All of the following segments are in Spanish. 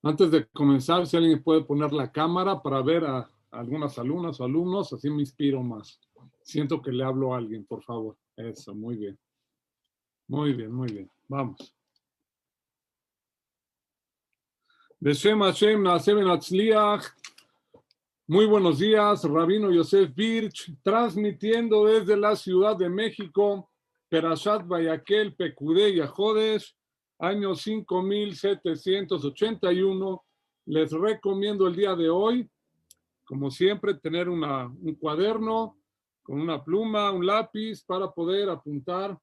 Antes de comenzar, si alguien puede poner la cámara para ver a algunas alumnas o alumnos, así me inspiro más. Siento que le hablo a alguien, por favor. Eso, muy bien. Muy bien, muy bien. Vamos. Beshem Hashem, Naaseh Benatzliach. Muy buenos días, Rabino Yosef Birch, transmitiendo desde la Ciudad de México, Perashat Vayakel, Pekudei Yahodesh, año 5781. Les recomiendo el día de hoy, como siempre, tener un cuaderno con una pluma, un lápiz para poder apuntar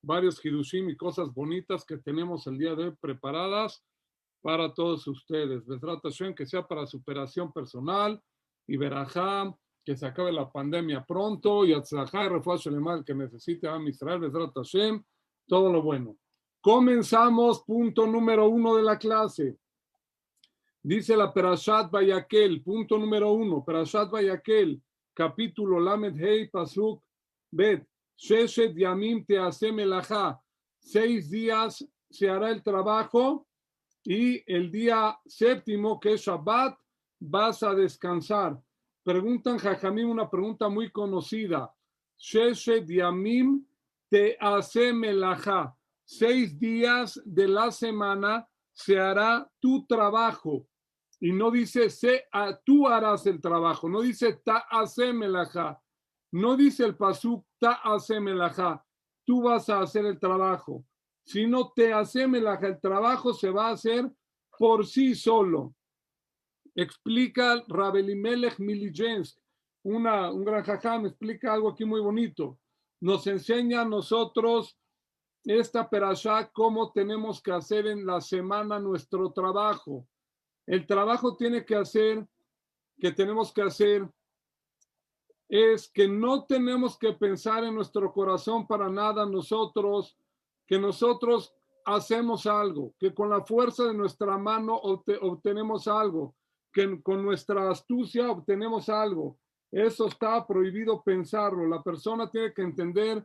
varios hidushim y cosas bonitas que tenemos el día de hoy preparadas para todos ustedes. Bezrat Hashem, que sea para superación personal y verajá, que se acabe la pandemia pronto y atzlajá y refuah shelema que necesite a Israel, Bezrat Hashem, todo lo bueno. Comenzamos, punto número 1 de la clase. Dice la Perashat Vayakel, punto número 1, Perashat Vayakel, capítulo Lamed Hei, Pasuk Bet, Sheshet Yamim Teaseh Melachá, 6 días se hará el trabajo y el día séptimo, que es Shabbat, vas a descansar. Preguntan Jajamim una pregunta muy conocida. Sheshet Yamim Teaseh Melachá, 6 días de la semana se hará tu trabajo. Y no dice tú harás el trabajo, no dice ta'aseh melajá, no dice el pasuk ta'aseh melajá, tú vas a hacer el trabajo, sino te'aseh melajá, el trabajo se va a hacer por sí solo. Explica Rab Elimelech Milijensk, un gran jajam, explica algo aquí muy bonito. Nos enseña a nosotros esta perashá cómo tenemos que hacer en la semana nuestro trabajo. El trabajo que tenemos que hacer es que no tenemos que pensar en nuestro corazón para nada nosotros, que nosotros hacemos algo, que con la fuerza de nuestra mano obtenemos algo, que con nuestra astucia obtenemos algo. Eso está prohibido pensarlo. La persona tiene que entender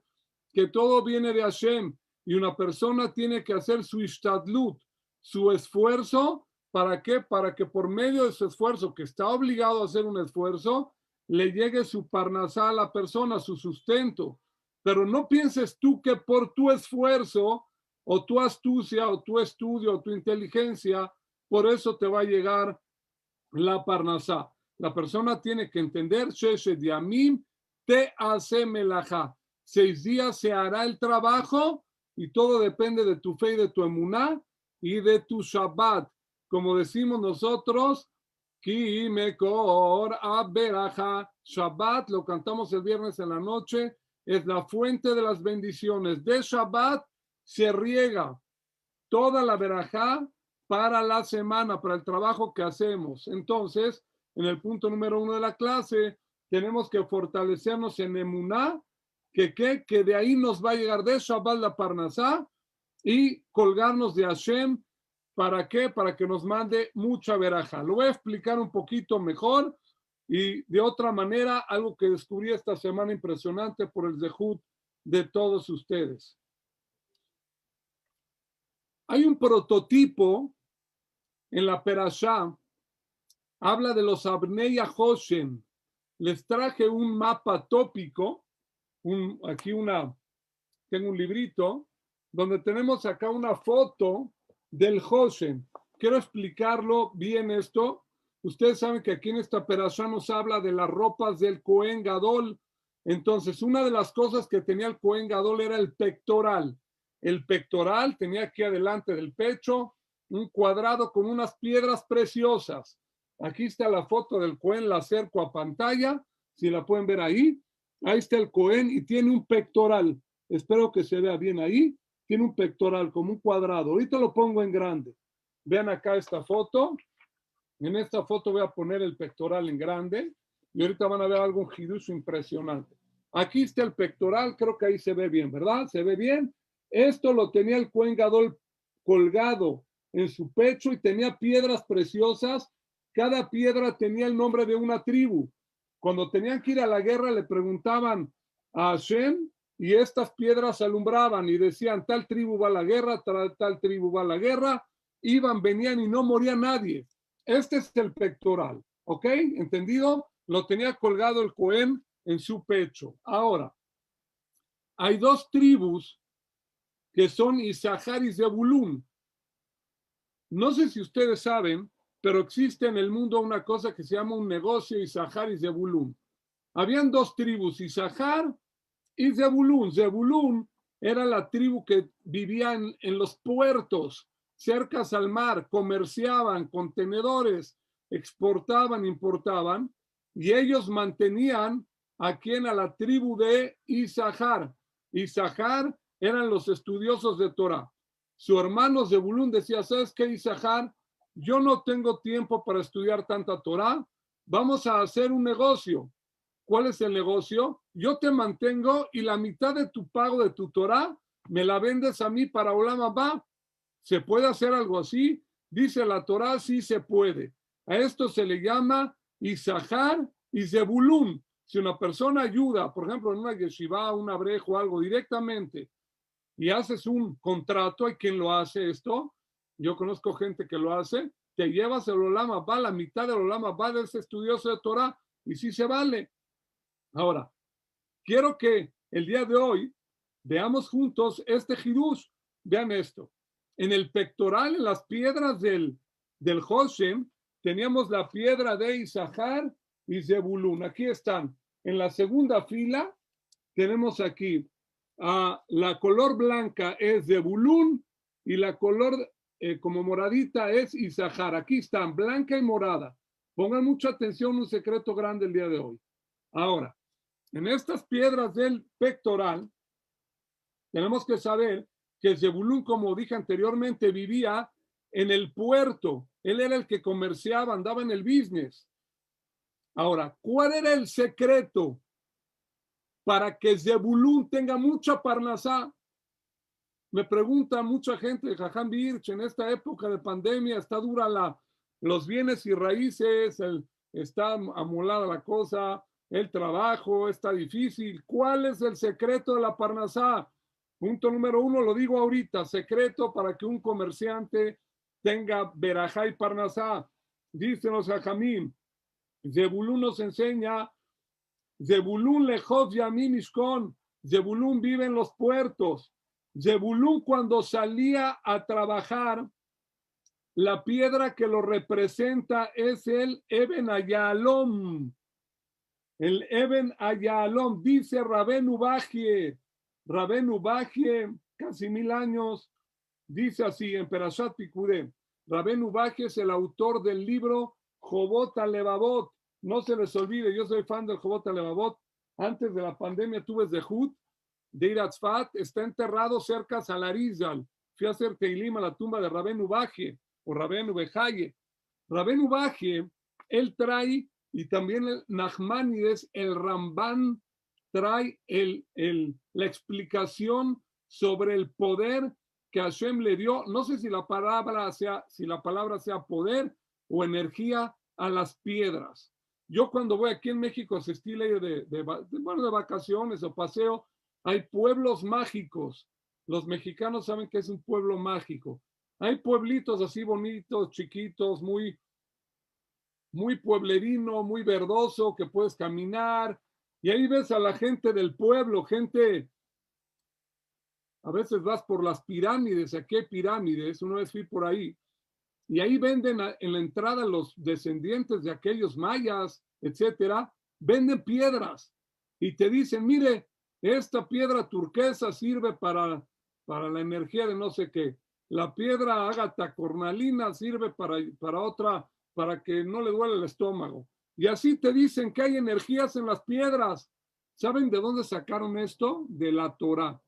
que todo viene de Hashem y una persona tiene que hacer su ishtadlut, su esfuerzo. ¿Para qué? Para que por medio de su esfuerzo, que está obligado a hacer un esfuerzo, le llegue su parnasá a la persona, su sustento. Pero no pienses tú que por tu esfuerzo, o tu astucia, o tu estudio, o tu inteligencia, por eso te va a llegar la parnasá. La persona tiene que entender, Sheshet Yamim Teaseh Melajá. 6 días se hará el trabajo y todo depende de tu fe y de tu emuná y de tu Shabbat. Como decimos nosotros, Ki Mekor Aberaja. Shabbat, lo cantamos el viernes en la noche, es la fuente de las bendiciones. De Shabbat se riega toda la verajá para la semana, para el trabajo que hacemos. Entonces, en el punto número 1 de la clase, tenemos que fortalecernos en emuná, que de ahí nos va a llegar de Shabbat la parnasá y colgarnos de Hashem. ¿Para qué? Para que nos mande mucha verajá. Lo voy a explicar un poquito mejor y de otra manera, algo que descubrí esta semana impresionante por el zehut de todos ustedes. Hay un prototipo en la Perashá, habla de los Abnei Hoshen. Les traje un mapa tópico, tengo un librito, donde tenemos acá una foto del Hoshen. Quiero explicarlo bien esto. Ustedes saben que aquí en esta Perashá nos habla de las ropas del Cohen Gadol. Entonces, una de las cosas que tenía el Cohen Gadol era el pectoral. El pectoral tenía aquí adelante del pecho un cuadrado con unas piedras preciosas. Aquí está la foto del Cohen, la acerco a pantalla, si la pueden ver ahí. Ahí está el Cohen y tiene un pectoral. Espero que se vea bien ahí. Tiene un pectoral como un cuadrado. Ahorita lo pongo en grande. Vean acá esta foto. En esta foto voy a poner el pectoral en grande y ahorita van a ver algo hidush impresionante. Aquí está el pectoral, creo que ahí se ve bien, ¿verdad? ¿Se ve bien? Esto lo tenía el Cohen Gadol colgado en su pecho y tenía piedras preciosas. Cada piedra tenía el nombre de una tribu. Cuando tenían que ir a la guerra le preguntaban a Hashem y estas piedras alumbraban y decían tal tribu va a la guerra, tal tribu va a la guerra. iban, venían y no moría nadie. Este es el pectoral, ¿ok? ¿Entendido? Lo tenía colgado el Cohen en su pecho. Ahora, hay dos tribus que son Isahar y Zebulún. No sé si ustedes saben, pero existe en el mundo una cosa que se llama un negocio Isahar y Zebulún. Habían dos tribus, Isahar y Zebulún. Zebulún era la tribu que vivía en los puertos, cercas al mar, comerciaban, contenedores, exportaban, importaban, y ellos mantenían a la tribu de Isahar. Isahar eran los estudiosos de Torah. Su hermano Zebulún decía, ¿sabes qué, Isahar? Yo no tengo tiempo para estudiar tanta Torah, vamos a hacer un negocio. ¿Cuál es el negocio? Yo te mantengo y la mitad de tu pago de tu Torah me la vendes a mí para Olam Haba. ¿Se puede hacer algo así? Dice la Torah, sí se puede. A esto se le llama Isahar y Zebulún. Si una persona ayuda, por ejemplo, en una yeshiva, un abrejo o algo directamente, y haces un contrato, hay quien lo hace esto, yo conozco gente que lo hace, te llevas el Olam Haba, la mitad del Olam Haba de ese estudioso de Torah, y sí se vale. Ahora, quiero que el día de hoy veamos juntos este hidush. Vean esto. En el pectoral, en las piedras del Hoshem, teníamos la piedra de Isahar y Zebulún. Aquí están. En la segunda fila tenemos aquí la color blanca es Zebulún y la color como moradita es Isahar. Aquí están, blanca y morada. Pongan mucha atención, un secreto grande el día de hoy. Ahora, en estas piedras del pectoral, tenemos que saber que Zebulún, como dije anteriormente, vivía en el puerto. Él era el que comerciaba, andaba en el business. Ahora, ¿cuál era el secreto para que Zebulún tenga mucha parnasá? Me pregunta mucha gente, Jajam Birch, en esta época de pandemia está dura los bienes y raíces, está amolada la cosa, el trabajo está difícil. ¿Cuál es el secreto de la parnasá? Punto número 1, lo digo ahorita, secreto para que un comerciante tenga verajá y parnasá. Dicen los Jajamim, Zebulún nos enseña, Zebulún lejos yamim ishkon, Zebulún vive en los puertos. Zebulún cuando salía a trabajar, la piedra que lo representa es el Eben Ayalom. El Eben Ayalom, dice Rabenu Bajie. Rabenu Bajie, casi 1000 años, dice así en Perashat Pikudé. Rabenu Bajie es el autor del libro Jobot Alevavot. No se les olvide, yo soy fan del Jobot Alevavot. Antes de la pandemia tuve Zehut de ir a Tzfat, está enterrado cerca a Salarizal. Fui a hacer Teilim a la tumba de Rabenu Bajie o Rabenu Bejaye. Rabenu Bajie, él trae, y también el Nachmanides, el Ramban, trae la explicación sobre el poder que Hashem le dio. No sé si la palabra sea poder o energía a las piedras. Yo cuando voy aquí en México a asistir de vacaciones o paseo, hay pueblos mágicos. Los mexicanos saben que es un pueblo mágico. Hay pueblitos así bonitos, chiquitos, muy pueblerino, muy verdoso, que puedes caminar. Y ahí ves a la gente del pueblo, gente, a veces vas por las pirámides, aquí hay pirámides, una vez fui por ahí, y ahí venden en la entrada los descendientes de aquellos mayas, etcétera, venden piedras y te dicen, mire, esta piedra turquesa sirve para la energía de no sé qué. La piedra ágata cornalina sirve para otra, para que no le duele el estómago. Y así te dicen que hay energías en las piedras. ¿Saben de dónde sacaron esto? De la Torá.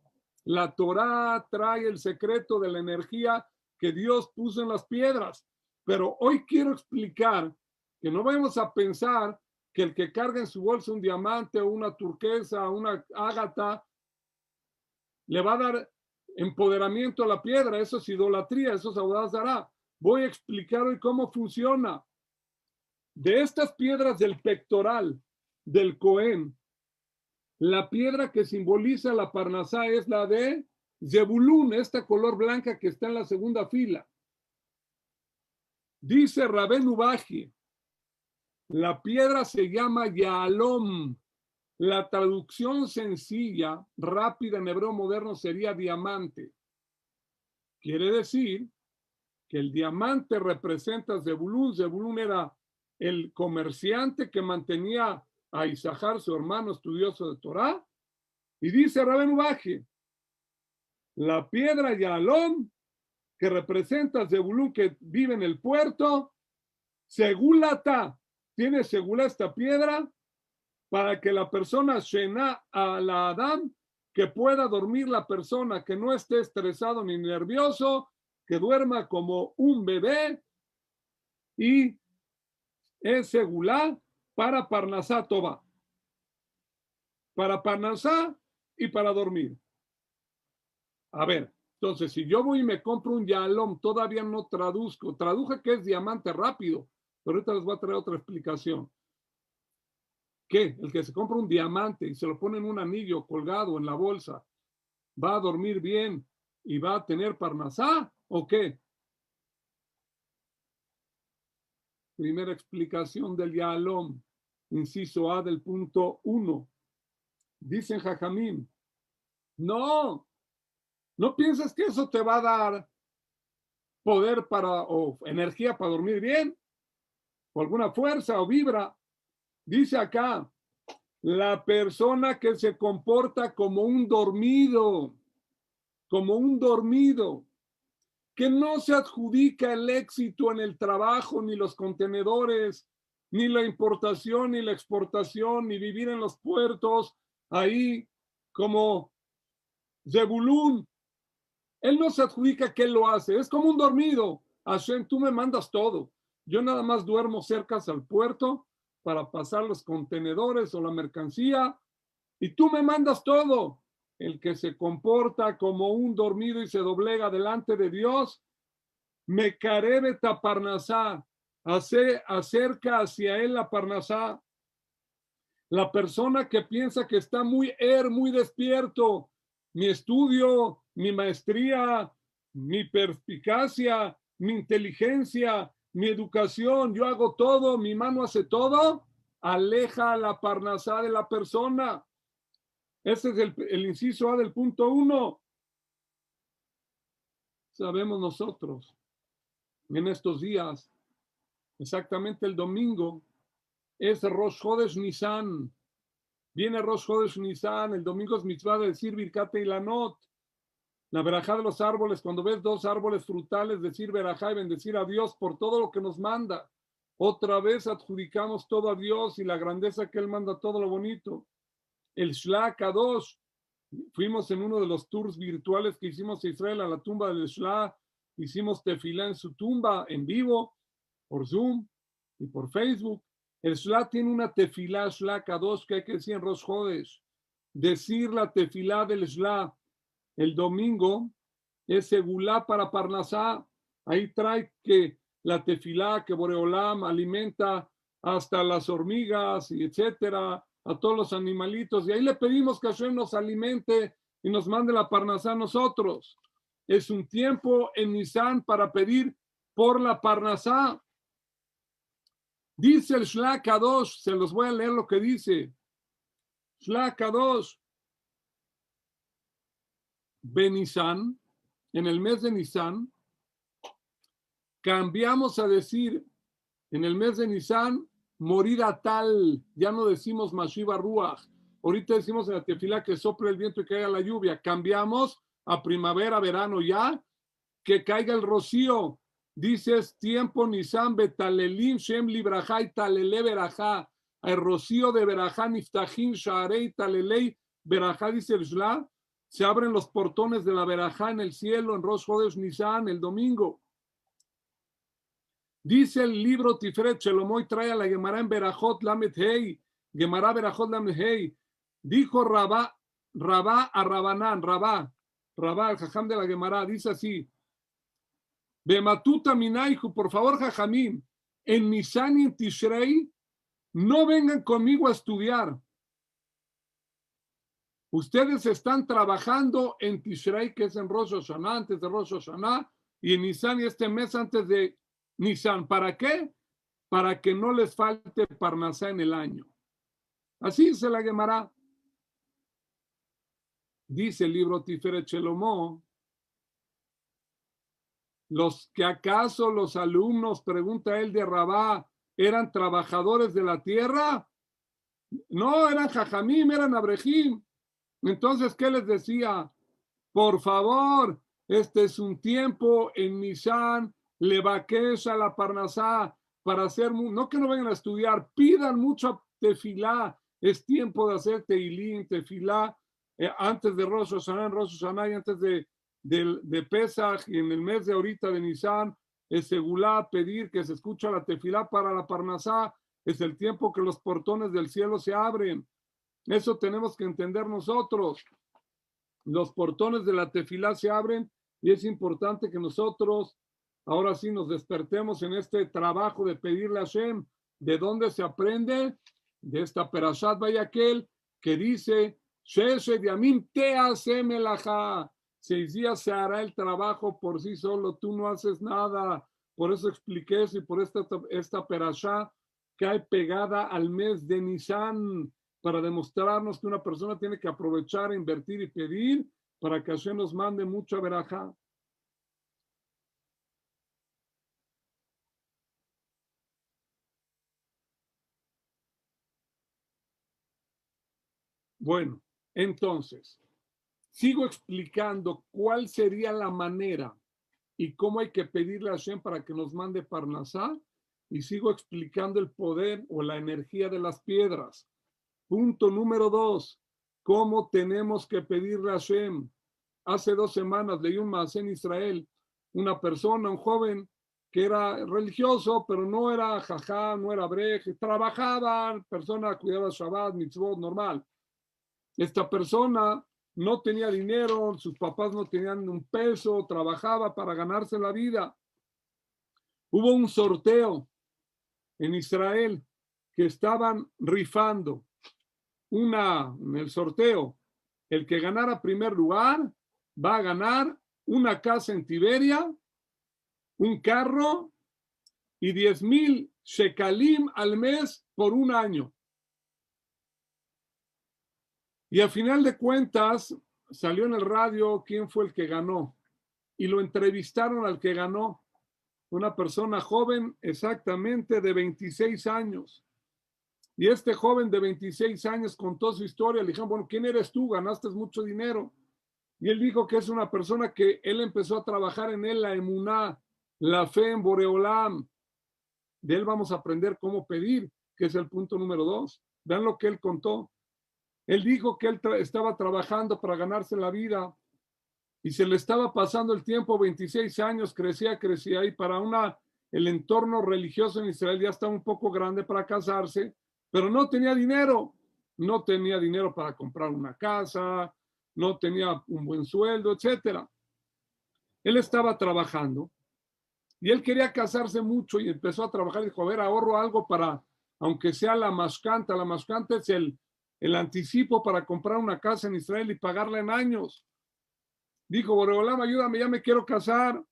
La Torá trae el secreto de la energía que Dios puso en las piedras. Pero hoy quiero explicar que no vamos a pensar que el que carga en su bolsa un diamante o una turquesa o una ágata le va a dar empoderamiento a la piedra. Eso es idolatría, eso es audazará. Voy a explicar hoy cómo funciona. De estas piedras del pectoral del Cohen, la piedra que simboliza la parnasá es la de Zebulún, esta color blanca que está en la segunda fila. Dice Rabenu Baji, la piedra se llama Yahalom. La traducción sencilla, rápida en hebreo moderno sería diamante. Quiere decir que el diamante representa a Zebulún. Zebulún era el comerciante que mantenía a Isahar, su hermano estudioso de Torah. Y dice Rabenu Baji, la piedra Yahalom, que representa a Zebulún que vive en el puerto, segulata, tiene segula esta piedra, para que la persona Shena a la Adam, que pueda dormir la persona, que no esté estresado ni nervioso, que duerma como un bebé, y es segulá para Parnasá Toba, para Parnasá y para dormir. A ver, entonces si yo voy y me compro un Yahalom, todavía no traduzco, traduje que es diamante rápido, pero ahorita les voy a traer otra explicación. ¿Qué? El que se compra un diamante y se lo pone en un anillo colgado en la bolsa, ¿va a dormir bien y va a tener parnasá o qué? Primera explicación del Yahalom, inciso A del punto 1. Dicen Jajamín, no piensas que eso te va a dar poder o energía para dormir bien, o alguna fuerza o vibra. Dice acá, la persona que se comporta como un dormido, que no se adjudica el éxito en el trabajo, ni los contenedores, ni la importación, ni la exportación, ni vivir en los puertos, ahí como Zebulún. Él no se adjudica que él lo hace, es como un dormido. Hashem, tú me mandas todo. Yo nada más duermo cerca al puerto para pasar los contenedores o la mercancía y tú me mandas todo. El que se comporta como un dormido y se doblega delante de Dios, me carebe taparnasá, acerca hacia él la parnasá. La persona que piensa que está muy despierto, mi estudio, mi maestría, mi perspicacia, mi inteligencia, mi educación, yo hago todo, mi mano hace todo, aleja la parnasá de la persona. Ese es el inciso A del punto 1. Sabemos nosotros, en estos días, exactamente el domingo, es Rosh Chodesh Nisan. Viene Rosh Chodesh Nisan, el domingo es mitzvah de decir Birkat Eilanot, la verajá de los árboles. Cuando ves dos árboles frutales, decir verajá y bendecir a Dios por todo lo que nos manda. Otra vez adjudicamos todo a Dios y la grandeza que Él manda, todo lo bonito. El Shla Kadosh, fuimos en uno de los tours virtuales que hicimos a Israel, a la tumba del Shla, hicimos tefilá en su tumba, en vivo, por Zoom y por Facebook. El Shla tiene una tefilá, Shla Kadosh, que hay que decir en Rosh Chodesh. Decir la tefilá del Shla el domingo es segulá para Parnasá. Ahí trae que la tefilá, que Boreolam alimenta hasta las hormigas y etcétera, a todos los animalitos. Y ahí le pedimos que Hashem nos alimente y nos mande la Parnasá a nosotros. Es un tiempo en Nisan para pedir por la Parnasá. Dice el Shla Kadosh, se los voy a leer lo que dice. Shla Kadosh, Benisan, en el mes de Nisan, cambiamos a decir, en el mes de Nisan, morir a tal, ya no decimos Mashiva Ruach, ahorita decimos en la tefilá que sople el viento y caiga la lluvia, cambiamos a primavera, verano ya, que caiga el rocío. Dices tiempo Nisan betalelim shem libraja y talele verajá, el rocío de verajá niftahim shaarei talelei verajá, dice el Shla, se abren los portones de la verajá en el cielo en Rosh Chodesh Nisan el domingo. Dice el libro Tiferet Shelomo y trae a la Gemara en Berajot Lamed Hei, Gemara Berajot Lamed Hei. Dijo Rabá a Rabanán, Rabá, el jajam de la Gemara, dice así: Bematuta Minaihu, por favor, jajamín, en Nisan y en Tishrei, no vengan conmigo a estudiar. Ustedes están trabajando en Tishrei, que es en Rosh Hashanah, antes de Rosh Hashanah, y en Nisan y este mes antes de Nisan. ¿Para qué? Para que no les falte Parnasá en el año. Así se la Gemara. Dice el libro Tiferet Shelomó, los que acaso los alumnos, pregunta él de Rabá, eran trabajadores de la tierra. No, eran jajamim, eran abrejim. Entonces, ¿qué les decía? Por favor, este es un tiempo en Nisan, levaquesh a la Parnasá, para hacer, no que no vengan a estudiar, pidan mucho tefilá, es tiempo de hacer teilín, tefilá, antes de Rosh Hashanah, en Rosh Hashanah y antes de Pesach, y en el mes de ahorita de Nisan, es segulá, pedir que se escucha la tefilá para la Parnasá, es el tiempo que los portones del cielo se abren. Eso tenemos que entender nosotros. Los portones de la tefilá se abren y es importante que nosotros ahora sí nos despertemos en este trabajo de pedirle a Hashem. ¿De dónde se aprende? De esta Perashat Vayakel que dice, 6 días se hará el trabajo por sí solo, tú no haces nada. Por eso expliqué eso y por esta Perashat que hay pegada al mes de Nisan, para demostrarnos que una persona tiene que aprovechar, invertir y pedir para que Hashem nos mande mucha verajá. Bueno, entonces, sigo explicando cuál sería la manera y cómo hay que pedirle a Hashem para que nos mande Parnasá, y sigo explicando el poder o la energía de las piedras. Punto número 2, ¿cómo tenemos que pedirle a Hashem? Hace 2 semanas leí un más en Israel, una persona, un joven que era religioso, pero no era jajá, no era brej, trabajaba, persona cuidaba Shabbat, mitzvot, normal. Esta persona no tenía dinero, sus papás no tenían un peso, trabajaba para ganarse la vida. Hubo un sorteo en Israel que estaban rifando en el sorteo. El que ganara primer lugar va a ganar una casa en Tiberia, un carro y 10,000 shekalim al mes por un año. Y a final de cuentas salió en el radio quién fue el que ganó y lo entrevistaron al que ganó, una persona joven exactamente de 26 años. Y este joven de 26 años contó su historia. Le dijeron, bueno, ¿quién eres tú? Ganaste mucho dinero. Y él dijo que es una persona que él empezó a trabajar en él, la emuná, la fe en Boreolam. De él vamos a aprender cómo pedir, que es el punto número 2. Vean lo que él contó. Él dijo que él estaba trabajando para ganarse la vida y se le estaba pasando el tiempo, 26 años, crecía, y para el entorno religioso en Israel ya estaba un poco grande para casarse, pero no tenía dinero. No tenía dinero para comprar una casa, no tenía un buen sueldo, etcétera. Él estaba trabajando y él quería casarse mucho y empezó a trabajar y dijo, a ver, ahorro algo para, aunque sea la mashkanta. La mashkanta es el anticipo para comprar una casa en Israel y pagarla en años. Dijo, Boreolam, ayúdame, ya me quiero casar.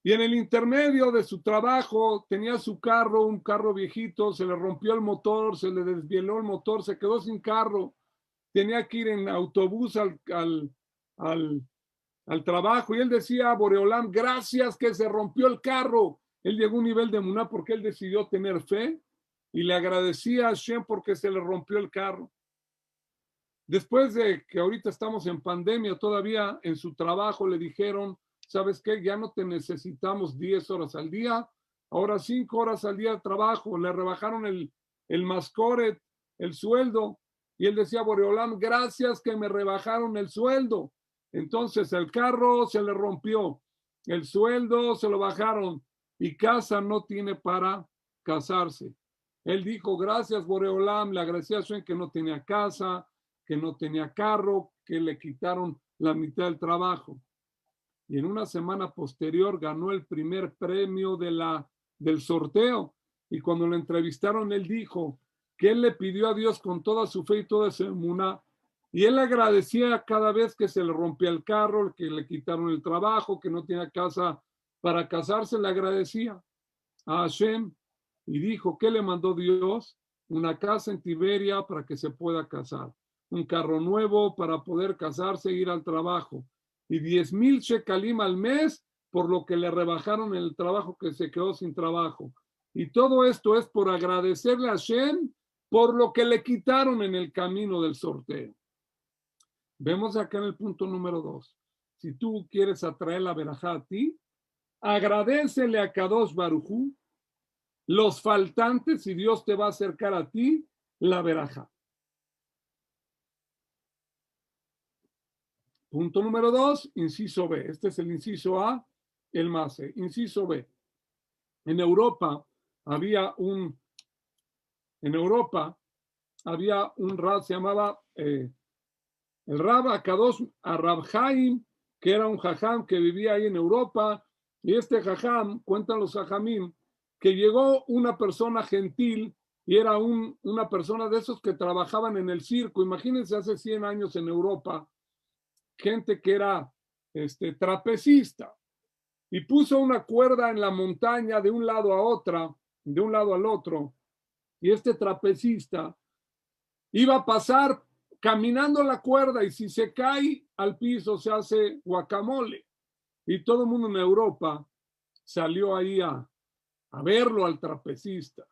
Y en el intermedio de su trabajo tenía su carro, un carro viejito, se le rompió el motor, se le desvieló el motor, se quedó sin carro. Tenía que ir en autobús al trabajo. Y él decía, Boreolam, gracias que se rompió el carro. Él llegó a un nivel de emuná porque él decidió tener fe y le agradecía a Hashem porque se le rompió el carro. Después de que ahorita estamos en pandemia, todavía en su trabajo le dijeron, ¿sabes qué? Ya no te necesitamos 10 horas al día, ahora 5 horas al día de trabajo. Le rebajaron el mascoret, el sueldo, y él decía, Boreolam, gracias que me rebajaron el sueldo. Entonces el carro se le rompió, el sueldo se lo bajaron y casa no tiene para casarse. Él dijo, gracias Boreolam, le agradecí a Hashem que no tenía casa, que no tenía carro, que le quitaron la mitad del trabajo. Y en una semana posterior ganó el primer premio del sorteo. Y cuando lo entrevistaron, él dijo que él le pidió a Dios con toda su fe y toda su emuná. Y él agradecía cada vez que se le rompía el carro, que le quitaron el trabajo, que no tenía casa para casarse, le agradecía a Hashem y dijo, ¿qué le mandó Dios? Una casa en Tiberia para que se pueda casar, un carro nuevo para poder casarse e ir al trabajo, y 10,000 shekalim al mes por lo que le rebajaron en el trabajo, que se quedó sin trabajo. Y todo esto es por agradecerle a Hashem por lo que le quitaron en el camino del sorteo. Vemos acá en el punto número 2. Si tú quieres atraer la verajá a ti, agradécele a Kadosh Baruj Hu los faltantes y Dios te va a acercar a ti la verajá. Punto número 2, inciso B. Este es el inciso A, el mase. Inciso B. En Europa había un rab, se llamaba el Rab Akadosh Rab Haim, que era un jajam que vivía ahí en Europa, y este jajam, cuentan los jajamim, que llegó una persona gentil y era una persona de esos que trabajaban en el circo. Imagínense hace 100 años en Europa, gente que era trapecista, y puso una cuerda en la montaña de un lado al otro, y este trapecista iba a pasar caminando la cuerda, y si se cae al piso se hace guacamole. Y todo el mundo en Europa salió ahí a verlo al trapecista.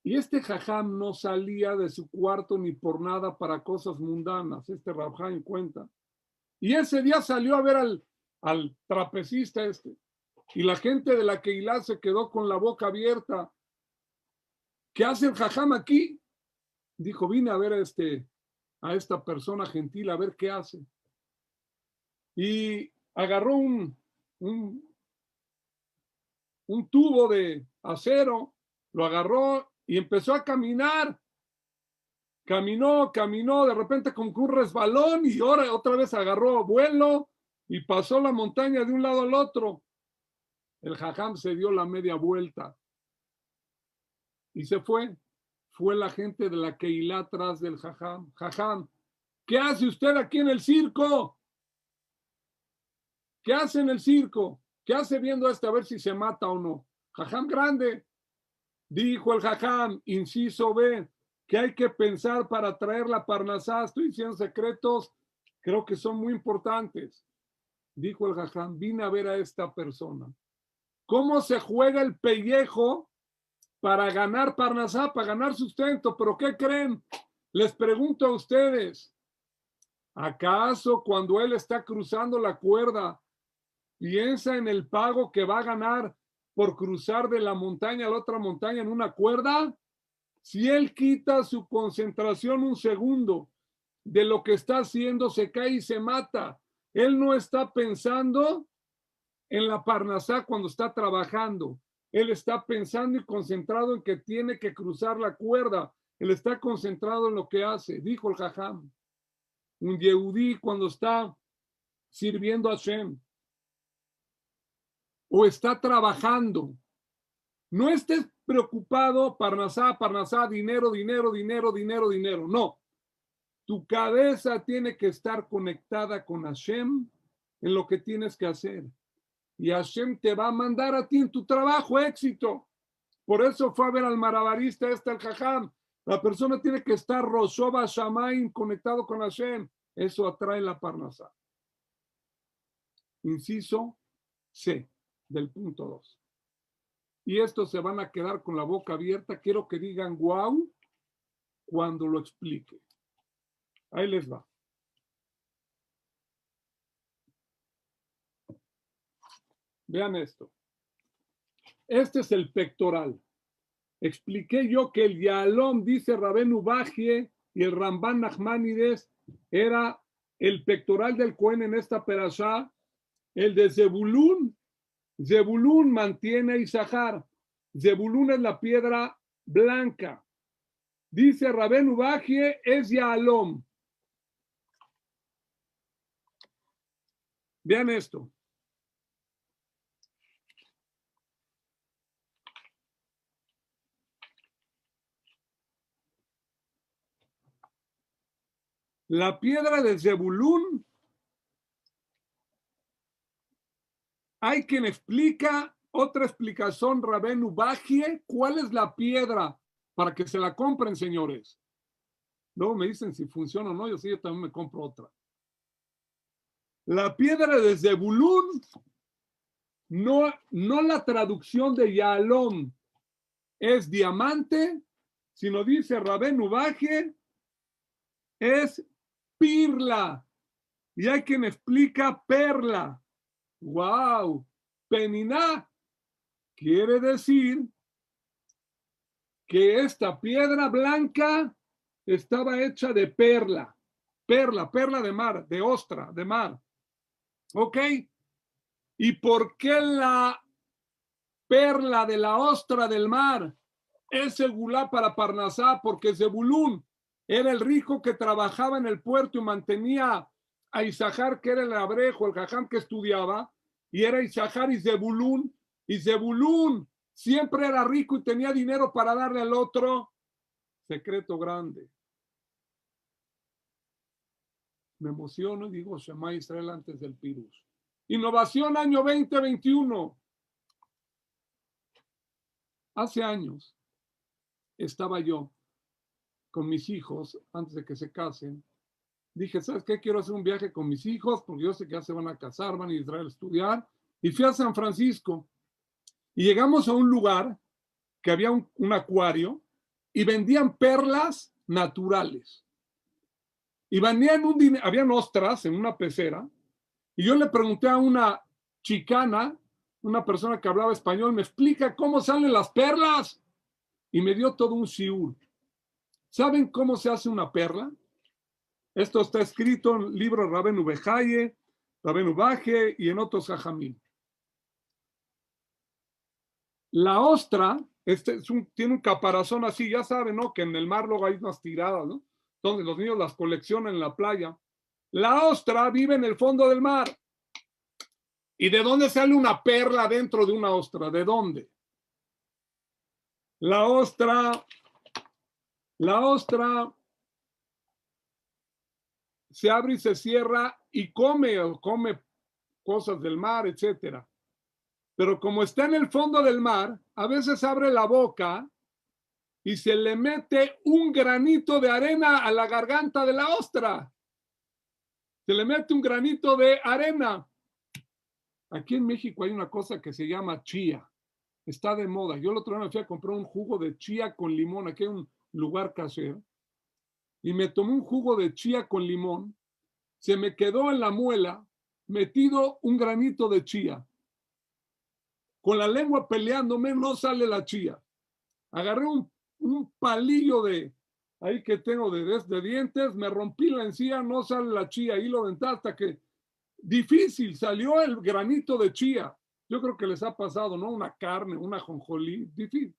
Y este jajam no salía de su cuarto ni por nada para cosas mundanas. Este Rab Haim cuenta. Y ese día salió a ver al trapecista y la gente de la Keilah se quedó con la boca abierta. ¿Qué hace el jajam aquí? Dijo, vine a ver a esta persona gentil, a ver qué hace. Y agarró un tubo de acero, lo agarró y empezó a caminar. Caminó, de repente con un resbalón, y ahora otra vez agarró vuelo y pasó la montaña de un lado al otro. El jajam se dio la media vuelta y se fue. Fue la gente de la Keilah atrás del jajam. Jajam, ¿qué hace usted aquí en el circo? ¿Qué hace en el circo? ¿Qué hace viendo a ver si se mata o no? Jajam grande. Dijo el jajam, inciso B, que hay que pensar para traer la parnasá. Estoy diciendo secretos, creo que son muy importantes. Dijo el jajam, vine a ver a esta persona. ¿Cómo se juega el pellejo para ganar parnasá, para ganar sustento? ¿Pero qué creen? Les pregunto a ustedes, ¿acaso cuando él está cruzando la cuerda piensa en el pago que va a ganar por cruzar de la montaña a la otra montaña en una cuerda? Si él quita su concentración un segundo de lo que está haciendo, se cae y se mata. Él no está pensando en la parnasá cuando está trabajando. Él está pensando y concentrado en que tiene que cruzar la cuerda. Él está concentrado en lo que hace. Dijo el jajam, un yehudí cuando está sirviendo a Hashem o está trabajando, no estés preocupado, parnasá, dinero. No. Tu cabeza tiene que estar conectada con Hashem en lo que tienes que hacer. Y Hashem te va a mandar a ti en tu trabajo éxito. Por eso fue a ver al marabarista el jajam. La persona tiene que estar Roshoba Shamaim, conectado con Hashem. Eso atrae la parnasá. Inciso C del punto 2. Y estos se van a quedar con la boca abierta. Quiero que digan wow cuando lo explique. Ahí les va. Vean esto. Este es el pectoral. Expliqué yo que el Yahalom, dice Rabenu Bajie y el Ramban Nachmanides, era el pectoral del Cohen en esta perashá. El de Zebulún. Zebulún mantiene a Isahar. Zebulún es la piedra blanca. Dice Rabenu Bajie, es Yahalom. Vean esto. La piedra de Zebulún Hay quien explica, otra explicación, Rabenu Bajie, ¿cuál es la piedra? Para que se la compren, señores. Luego me dicen si funciona o no, yo sí, yo también me compro otra. La piedra de Zebulún, no la traducción de Yahalom es diamante, sino dice Rabenu Bajie, es pirla. Y hay quien explica perla. ¡Wow! Peniná quiere decir que esta piedra blanca estaba hecha de perla. Perla de mar, de ostra, de mar. ¿Ok? ¿Y por qué la perla de la ostra del mar es segulá para Parnasá? Porque Zebulún era el rico que trabajaba en el puerto y mantenía a Isahar, que era el abrejo, el jajam que estudiaba, y era Isahar y Zebulún siempre era rico y tenía dinero para darle al otro. Secreto grande. Me emociono y digo Shema Israel antes del Pirus. Innovación año 2021. Hace años estaba yo con mis hijos antes de que se casen. Dije, ¿sabes qué? Quiero hacer un viaje con mis hijos porque yo sé que ya se van a casar, van a Israel a estudiar. Y fui a San Francisco y llegamos a un lugar que había un acuario y vendían perlas naturales. Y vendían habían ostras en una pecera. Y yo le pregunté a una chicana, una persona que hablaba español, ¿me explica cómo salen las perlas? Y me dio todo un shiur. ¿Saben cómo se hace una perla? Esto está escrito en el libro Rabenu Bejaye, Rabenu Baje y en otros jajamim. La ostra tiene un caparazón así, ya saben, ¿no? Que en el mar luego hay unas tiradas, ¿no? Donde los niños las coleccionan en la playa. La ostra vive en el fondo del mar. ¿Y de dónde sale una perla dentro de una ostra? ¿De dónde? La ostra se abre y se cierra y come cosas del mar, etcétera. Pero como está en el fondo del mar, a veces abre la boca y se le mete un granito de arena a la garganta de la ostra. Se le mete un granito de arena. Aquí en México hay una cosa que se llama chía. Está de moda. Yo el otro día me fui a comprar un jugo de chía con limón. Aquí hay un lugar casero. Y me tomé un jugo de chía con limón. Se me quedó en la muela metido un granito de chía. Con la lengua peleándome, no sale la chía. Agarré un palillo de ahí que tengo de dientes, me rompí la encía, no sale la chía, hilo dental, hasta que difícil salió el granito de chía. Yo creo que les ha pasado, ¿no? Una carne, una jonjolí, difícil.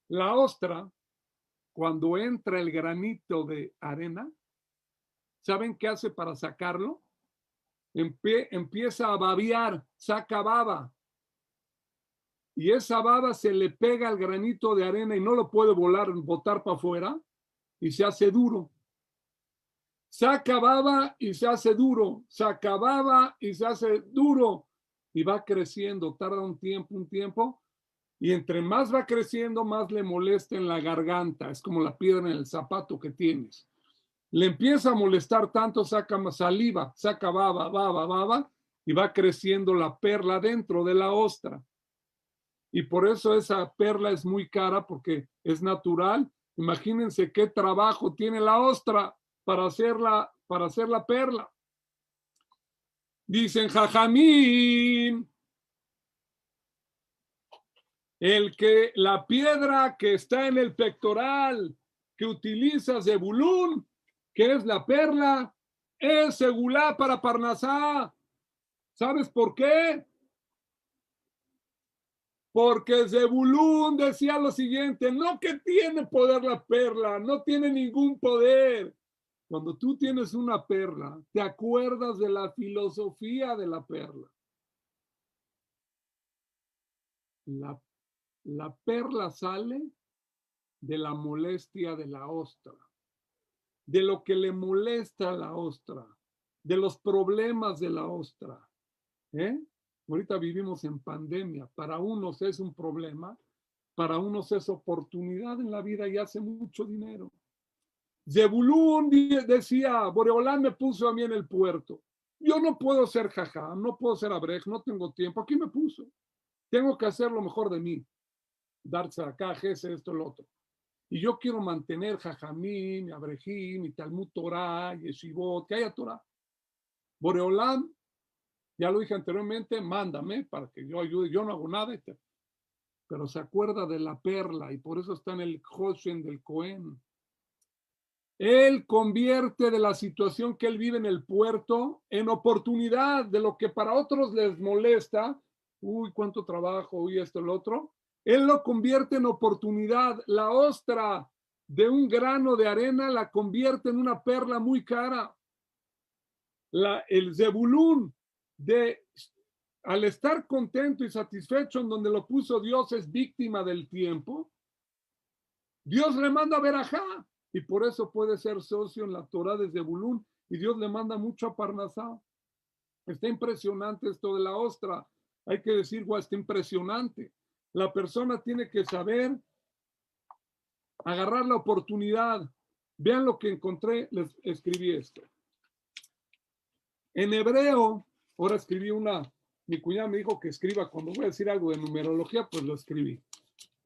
La ostra, cuando entra el granito de arena, ¿saben qué hace para sacarlo? Empieza a babear, saca baba. Y esa baba se le pega al granito de arena y no lo puede botar para afuera y se hace duro. Saca baba y se hace duro. Saca baba y se hace duro. Y va creciendo, tarda un tiempo. Y entre más va creciendo, más le molesta en la garganta. Es como la piedra en el zapato que tienes. Le empieza a molestar tanto, saca saliva, saca baba, y va creciendo la perla dentro de la ostra. Y por eso esa perla es muy cara, porque es natural. Imagínense qué trabajo tiene la ostra para hacer la perla. Dicen Jajamín, la piedra que está en el pectoral que utiliza Zebulún, que es la perla, es segulá para Parnasá. ¿Sabes por qué? Porque Zebulún decía lo siguiente, no que tiene poder la perla, no tiene ningún poder. Cuando tú tienes una perla, te acuerdas de la filosofía de la perla. La perla sale de la molestia de la ostra, de lo que le molesta a la ostra, de los problemas de la ostra. ¿Eh? Ahorita vivimos en pandemia. Para unos es un problema, para unos es oportunidad en la vida y hace mucho dinero. Zebulún decía, Boreolán me puso a mí en el puerto. Yo no puedo ser jajam, no puedo ser abrej, no tengo tiempo. Aquí me puso. Tengo que hacer lo mejor de mí. Darse acá, ese, esto, lo otro. Y yo quiero mantener jajamín, abrejim, y Talmud Torah, yeshivot, que haya Torah. Boreolán, ya lo dije anteriormente, mándame para que yo ayude. Yo no hago nada, pero se acuerda de la perla y por eso está en el Hoshen del Cohen. Él convierte de la situación que él vive en el puerto en oportunidad de lo que para otros les molesta. Uy, cuánto trabajo, uy, esto, el otro. Él lo convierte en oportunidad. La ostra de un grano de arena la convierte en una perla muy cara. El Zebulún, al estar contento y satisfecho en donde lo puso Dios, es víctima del tiempo. Dios le manda verajá. Y por eso puede ser socio en la Torah de Zebulún. Y Dios le manda mucho a Parnasá. Está impresionante esto de la ostra. Hay que decir, guau, está impresionante. La persona tiene que saber agarrar la oportunidad. Vean lo que encontré, les escribí esto. En hebreo, ahora escribí mi cuñada me dijo que escriba, cuando voy a decir algo de numerología, pues lo escribí.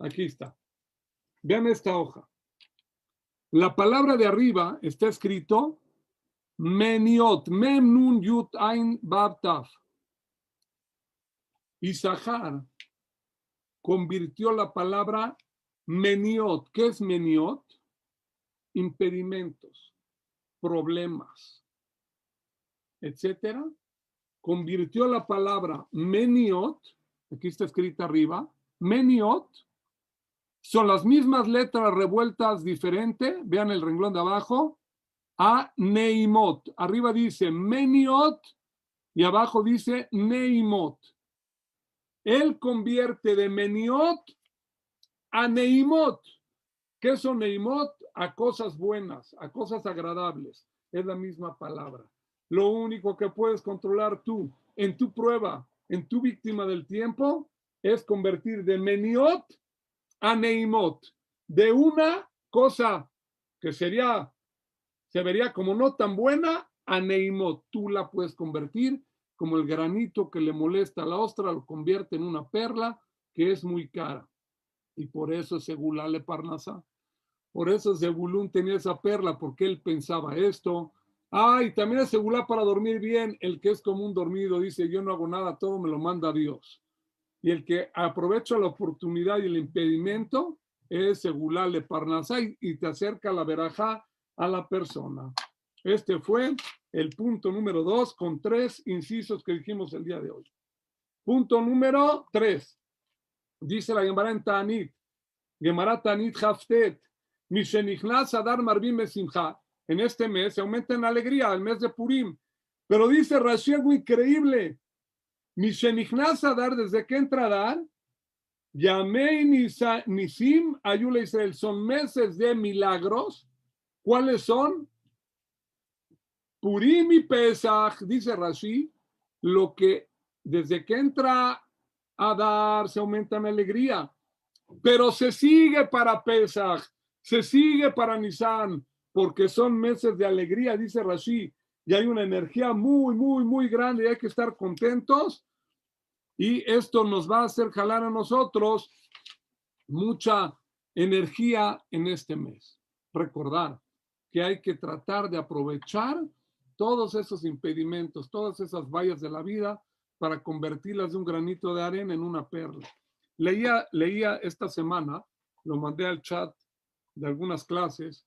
Aquí está. Vean esta hoja. La palabra de arriba está escrito Meniot, Mem Nun Yut Ain Bab Taf. Isahar convirtió la palabra Meniot. ¿Qué es Meniot? Impedimentos, problemas, etcétera. Convirtió la palabra Meniot, aquí está escrita arriba, Meniot, son las mismas letras revueltas diferente, vean el renglón de abajo, a Neimot. Arriba dice Meniot y abajo dice Neimot. Él convierte de Meniot a Neimot. ¿Qué son Neimot? A cosas buenas, a cosas agradables. Es la misma palabra. Lo único que puedes controlar tú en tu prueba, en tu víctima del tiempo, es convertir de Meniot a Neimot. De una cosa que se vería como no tan buena a Neimot. Tú la puedes convertir como el granito que le molesta a la ostra, lo convierte en una perla que es muy cara. Y por eso es Segulá le Parnasá. Por eso Zebulún tenía esa perla, porque él pensaba esto. Y también es Segulá para dormir bien. El que es como un dormido dice, yo no hago nada, todo me lo manda Dios. Y el que aprovecha la oportunidad y el impedimento es Segulá le Parnasá y te acerca la verajá a la persona. Este fue el punto número 2 con 3 incisos que dijimos el día de hoy. Punto número 3. Dice la Gemara en Tanit. Gemara Tanit Haftet. Mishenichnas Adar Marbim Besimcha. En este mes se aumenta en alegría, el mes de Purim. Pero dice Rashi algo increíble. Mishenichnas Adar, desde que entra Adar, Yamei Nisim Ayula Israel. Son meses de milagros. ¿Cuáles son? Purim y Pesach, dice Rashi, lo que desde que entra Adar se aumenta en alegría. Pero se sigue para Pesach, se sigue para Nisan, porque son meses de alegría, dice Rashi, y hay una energía muy, muy, muy grande y hay que estar contentos. Y esto nos va a hacer jalar a nosotros mucha energía en este mes. Recordar que hay que tratar de aprovechar todos esos impedimentos, todas esas vallas de la vida para convertirlas de un granito de arena en una perla. Leía esta semana, lo mandé al chat de algunas clases,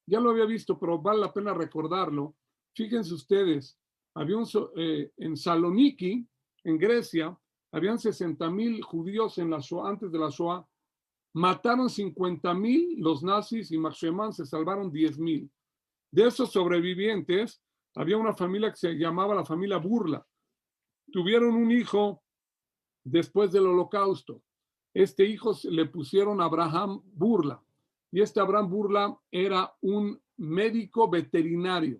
ya lo había visto, pero vale la pena recordarlo. Fíjense ustedes, había en Saloniki, en Grecia, habían 60,000 judíos en la Shoah, antes de la Shoah, mataron 50,000 los nazis y Max Sheman se salvaron 10,000. De esos sobrevivientes, había una familia que se llamaba la familia Burla. Tuvieron un hijo después del Holocausto. Este hijo le pusieron Abraham Burla. Y este Abraham Burla era un médico veterinario.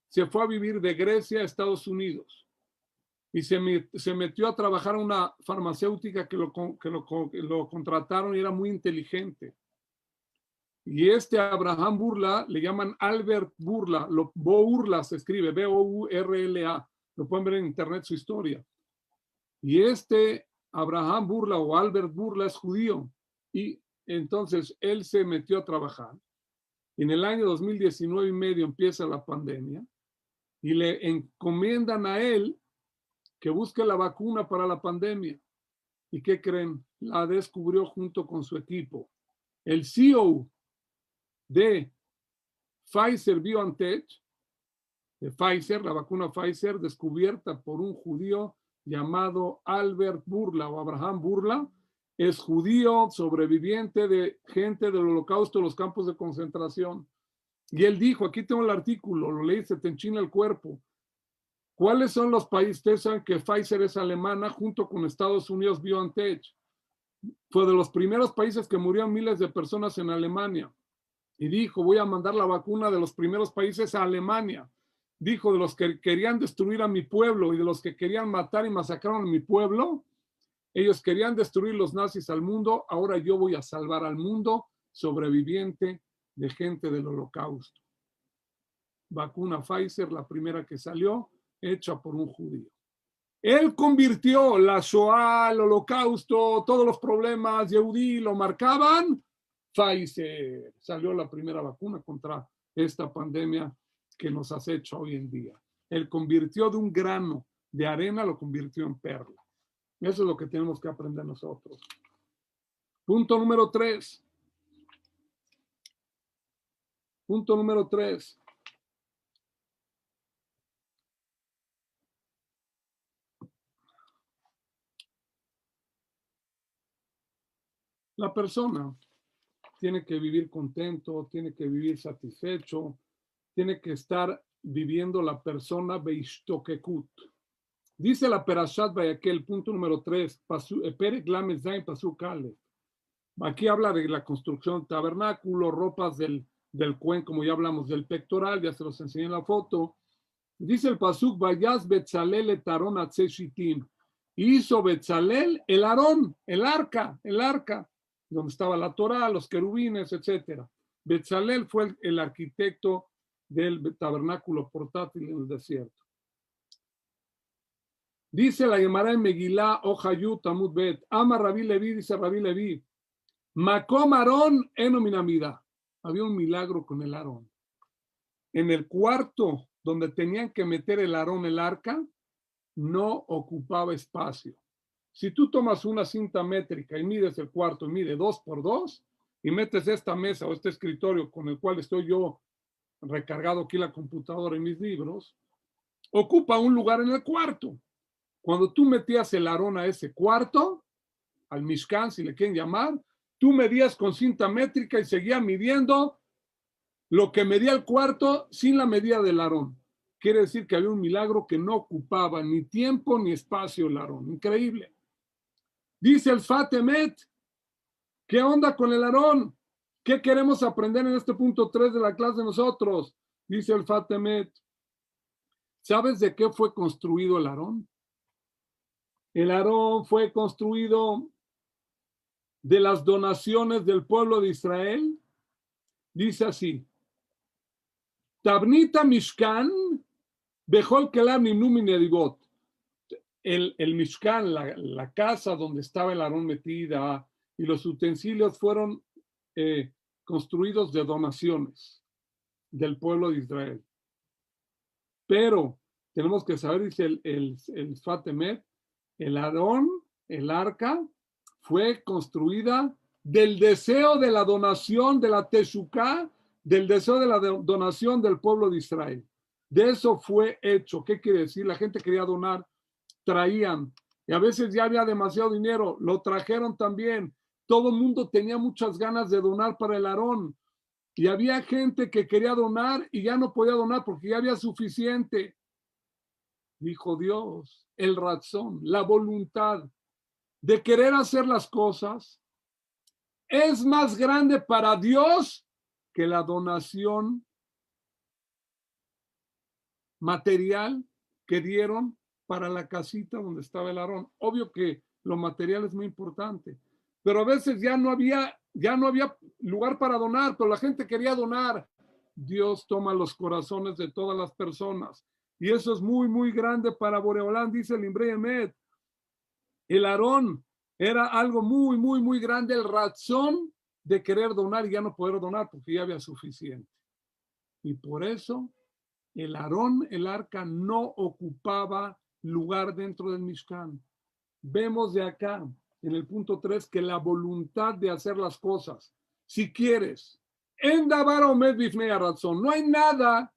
Se fue a vivir de Grecia a Estados Unidos. y se metió a trabajar en una farmacéutica que lo contrataron y era muy inteligente. Y Abraham Burla, le llaman Albert Burla, Bourla se escribe, B-O-U-R-L-A, lo pueden ver en internet su historia. Y Abraham Burla o Albert Burla es judío, y entonces él se metió a trabajar. En el año 2019 y medio empieza la pandemia, y le encomiendan a él que busque la vacuna para la pandemia. ¿Y qué creen? La descubrió junto con su equipo. El CEO de Pfizer BioNTech, de Pfizer, la vacuna Pfizer, descubierta por un judío llamado Albert Burla o Abraham Burla, es judío, sobreviviente de gente del Holocausto, los campos de concentración. Y él dijo, aquí tengo el artículo, lo leí, se te enchina el cuerpo. ¿Cuáles son los países? Ustedes saben que Pfizer es alemana junto con Estados Unidos BioNTech. Fue de los primeros países que murieron miles de personas en Alemania. Y dijo, voy a mandar la vacuna de los primeros países a Alemania. Dijo, de los que querían destruir a mi pueblo y de los que querían matar y masacraron a mi pueblo, ellos querían destruir los nazis al mundo, ahora yo voy a salvar al mundo sobreviviente de gente del Holocausto. Vacuna Pfizer, la primera que salió, hecha por un judío. Él convirtió la Shoah, el Holocausto, todos los problemas Yehudí lo marcaban. Pfizer salió la primera vacuna contra esta pandemia que nos acecha hoy en día. Él convirtió de un grano de arena, lo convirtió en perla. Eso es lo que tenemos que aprender nosotros. Punto número 3. Punto número 3. La persona tiene que vivir contento, tiene que vivir satisfecho, tiene que estar viviendo la persona Beishtokekut. Dice la Perashat Vayakel, punto número 3, Perek Lamed Zayin Pasuk Aleph. Aquí habla de la construcción del tabernáculo, ropas del Cohen, como ya hablamos, del pectoral, ya se los enseñé en la foto. Dice el Pasuk, Vayaz Betzalel et Aarón Atzei Shittim. Hizo Betzalel el Aarón, el arca, donde estaba la Torá, los querubines, etc. Betzalel fue el arquitecto del tabernáculo portátil en el desierto. Dice la Gemara en Megilá, Ojayut, Amud Bet, ama Rabí Leví, dice Rabí Leví, Makom Aarón eno minamida. Había un milagro con el Aarón. En el cuarto donde tenían que meter el Aarón, el arca, no ocupaba espacio. Si tú tomas una cinta métrica y mides el cuarto y mide 2 por 2 y metes esta mesa o este escritorio con el cual estoy yo recargado aquí la computadora y mis libros, ocupa un lugar en el cuarto. Cuando tú metías el Aarón a ese cuarto, al Mishkan, si le quieren llamar, tú medías con cinta métrica y seguías midiendo lo que medía el cuarto sin la medida del Aarón. Quiere decir que había un milagro que no ocupaba ni tiempo ni espacio el Aarón. Increíble. Dice el Sfat Emet, ¿qué onda con el Aarón? ¿Qué queremos aprender en este punto 3 de la clase de nosotros? Dice el Sfat Emet, ¿sabes de qué fue construido el Aarón? El Aarón fue construido de las donaciones del pueblo de Israel. Dice así, Tabnita Mishkan, Bejol Kelam Nimnum Nedivot. El Mishkan, la casa donde estaba el Aarón metida, y los utensilios fueron construidos de donaciones del pueblo de Israel. Pero tenemos que saber, dice el Sfat Emet, el Aarón, el arca, fue construida del deseo de la donación de la Teshuvá, del deseo de la donación del pueblo de Israel. De eso fue hecho. ¿Qué quiere decir? La gente quería donar, traían, y a veces ya había demasiado dinero, lo trajeron también. Todo el mundo tenía muchas ganas de donar para el Aarón, y había gente que quería donar y ya no podía donar porque ya había suficiente. Dijo Dios, el razón, la voluntad de querer hacer las cosas es más grande para Dios que la donación material que dieron para la casita donde estaba el Aarón. Obvio que lo material es muy importante, pero a veces ya no había lugar para donar, pero la gente quería donar. Dios toma los corazones de todas las personas. Y eso es muy, muy grande para Boreolán, dice el Imbrei Emet. El Aarón era algo muy, muy, muy grande, el razón de querer donar y ya no poder donar porque ya había suficiente. Y por eso el Aarón, el arca, no ocupaba lugar dentro del Mishkan. Vemos de acá, en el punto 3, que la voluntad de hacer las cosas, si quieres, en Davar Omed Bifnei Razón, no hay nada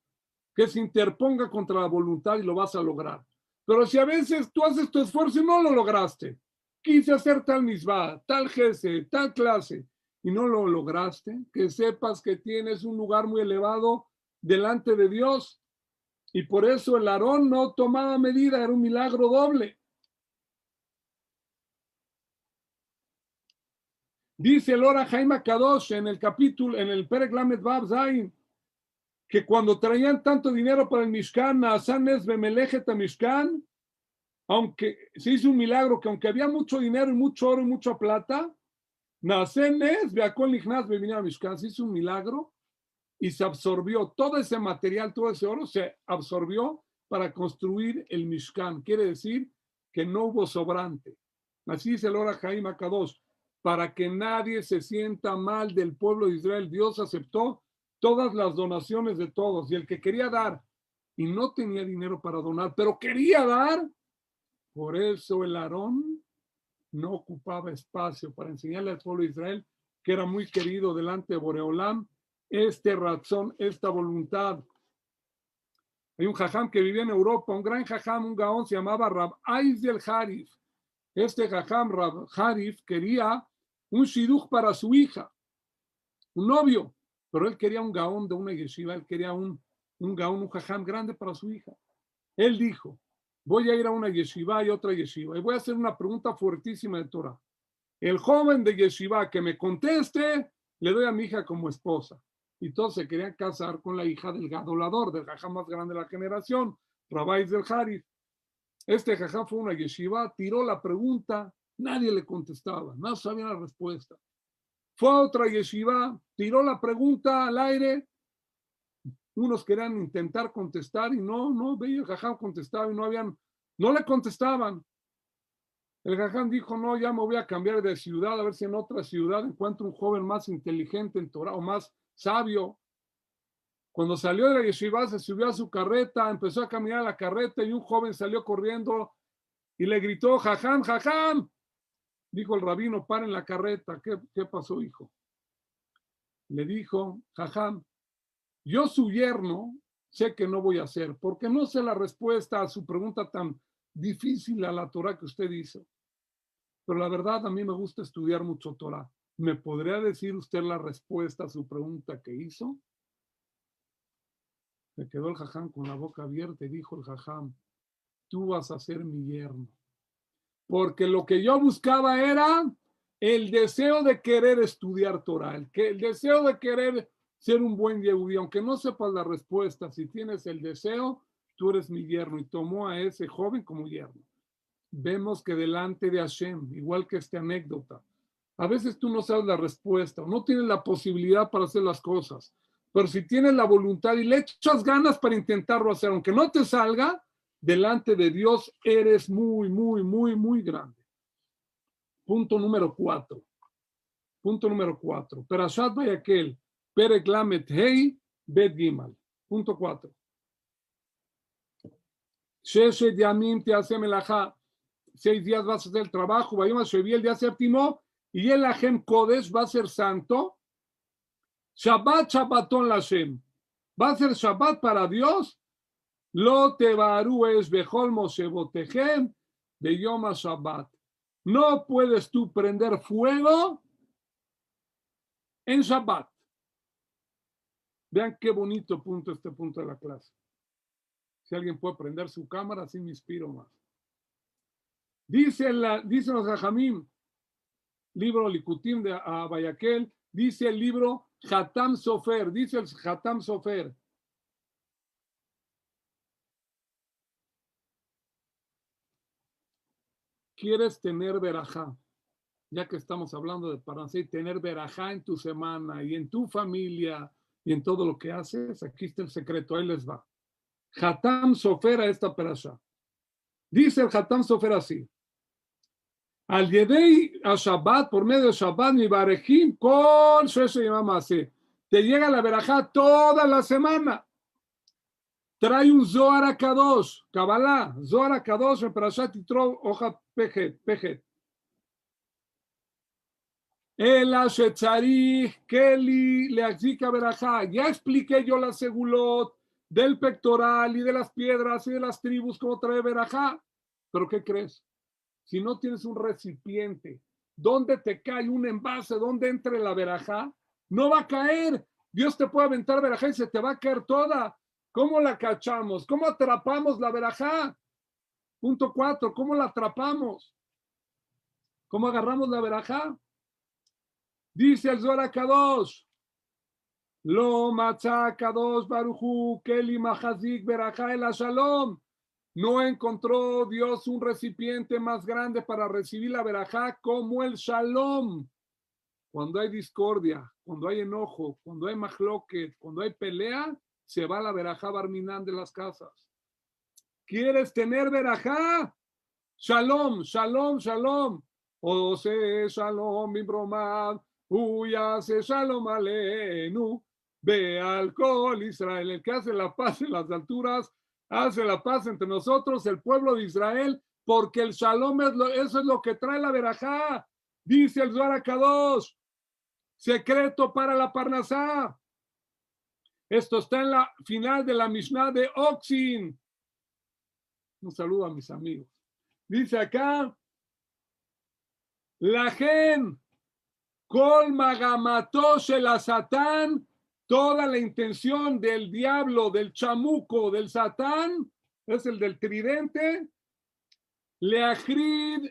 que se interponga contra la voluntad y lo vas a lograr. Pero si a veces tú haces tu esfuerzo y no lo lograste, quise hacer tal misbah, tal jese, tal clase, y no lo lograste, que sepas que tienes un lugar muy elevado delante de Dios. Y por eso el Aarón no tomaba medida, era un milagro doble. Dice el Ora Jaime Kadosh en el capítulo, en el Perek Lamed Vav Zayin, que cuando traían tanto dinero para el Mishkan, Naasanes Bemelechet Mishkan, aunque se hizo un milagro, que aunque había mucho dinero y mucho oro y mucha plata, Naasanes Beakol Nichnas Beminah Mishkan, se hizo un milagro y se absorbió todo ese material, todo ese oro se absorbió para construir el Mishkan. Quiere decir que no hubo sobrante. Así dice el Ora Jaime Kadosh, para que nadie se sienta mal del pueblo de Israel. Dios aceptó todas las donaciones de todos, y el que quería dar y no tenía dinero para donar, pero quería dar, por eso el Aarón no ocupaba espacio para enseñarle al pueblo de Israel que era muy querido delante de Boreolam, razón, esta voluntad. Hay un jajam que vivía en Europa, un gran jajam, un gaón, se llamaba Rab Aisel Harif. Este jajam, Rab Harif, quería un shidduch para su hija, un novio, pero él quería un gaón de una yeshiva, él quería un gaón, un jajam grande para su hija. Él dijo, voy a ir a una yeshiva y otra yeshiva, y voy a hacer una pregunta fuertísima de Torah. El joven de yeshiva que me conteste, le doy a mi hija como esposa. Y todos se querían casar con la hija del gadolador, del jajam más grande de la generación, Rabbi del Harif. Este jajam fue a una yeshiva, tiró la pregunta, nadie le contestaba, no sabía la respuesta. Fue a otra yeshiva, tiró la pregunta al aire, unos querían intentar contestar y no veía el jajam contestaba y no le contestaban. El jajam dijo, no, ya me voy a cambiar de ciudad, a ver si en otra ciudad encuentro un joven más inteligente en Torah o más sabio. Cuando salió de la yeshiva, se subió a su carreta, empezó a caminar a la carreta y un joven salió corriendo y le gritó, jajam, jajam. Dijo el rabino, para en la carreta. ¿Qué pasó, hijo? Le dijo, jajam, yo su yerno sé que no voy a hacer, porque no sé la respuesta a su pregunta tan difícil a la Torah que usted hizo. Pero la verdad, a mí me gusta estudiar mucho Torah. ¿Me podría decir usted la respuesta a su pregunta que hizo? Se quedó el jajam con la boca abierta y dijo el jajam, tú vas a ser mi yerno. Porque lo que yo buscaba era el deseo de querer estudiar Torah, el deseo de querer ser un buen yehudí, aunque no sepas la respuesta, si tienes el deseo, tú eres mi yerno. Y tomó a ese joven como yerno. Vemos que delante de Hashem, igual que esta anécdota, a veces tú no sabes la respuesta, no tienes la posibilidad para hacer las cosas, pero si tienes la voluntad y le echas ganas para intentarlo hacer, aunque no te salga, delante de Dios eres muy, muy, muy, muy grande. Punto número 4. Punto número 4. Perashat Vayakel, Perek Lamed Hei, Bet Gimal. Punto 4. Sheshet Yamim te hace melajá. 6 días vas a hacer el trabajo, vayamos a Shevi el día séptimo, y el Ajem Kodesh va a ser santo. Shabbat, Shabbaton Lashem. Va a ser Shabbat para Dios. Lo te baru es bejol mosebotejem de Yom Shabbat. No puedes tú prender fuego en Shabbat. Vean qué bonito punto este punto de la clase. Si alguien puede prender su cámara, así me inspiro más. Dicen los Jajamim, libro Likutim de Vayakel, dice el libro Hatam Sofer, dice el Hatam Sofer. ¿Quieres tener verajá? Ya que estamos hablando de Parnasá y tener verajá en tu semana y en tu familia y en todo lo que haces, aquí está el secreto, ahí les va. Hatam Sofer a esta perashá. Dice el Hatam Sofer así. Al Yedei a Shabbat, por medio de Shabbat, mi barejim, con eso se llama así. Te llega la verajá toda la semana. Trae un Zohar HaKadosh, Kabbalah, Zohar HaKadosh, en Parashat Yitro, hoja Pejet. El Ashecharich, Keli, Leachzika Berajá. Ya expliqué yo la segulot del pectoral y de las piedras y de las tribus, cómo trae Berajá. Pero ¿qué crees? Si no tienes un recipiente donde te cae un envase, donde entre la Berajá, no va a caer. Dios te puede aventar Berajá y se te va a caer toda. ¿Cómo la cachamos? ¿Cómo atrapamos la Berajá? Punto 4. ¿Cómo la atrapamos? ¿Cómo agarramos la Berajá? Dice el Zohar HaKadosh, Lo matzah Kadosh Baruchu Keli Mahazik Berajá el Shalom. No encontró Dios un recipiente más grande para recibir la Berajá como el Shalom. Cuando hay discordia, cuando hay enojo, cuando hay mahloket, cuando hay pelea, se va la Berajá Barminan de las casas. ¿Quieres tener Berajá? Shalom, shalom, shalom. Ose shalom imbromad. Huyase shalom aleinu. Ve al Kol Israel. El que hace la paz en las alturas, hace la paz entre nosotros, el pueblo de Israel, porque el shalom eso es lo que trae la verajá. Dice el Zohar HaKadosh, secreto para la Parnasá. Esto está en la final de la Mishnah de Oxin. Un saludo a mis amigos. Dice acá, la gen, kol magamato shel satán, toda la intención del diablo, del chamuco, del satán, es el del tridente, leachrid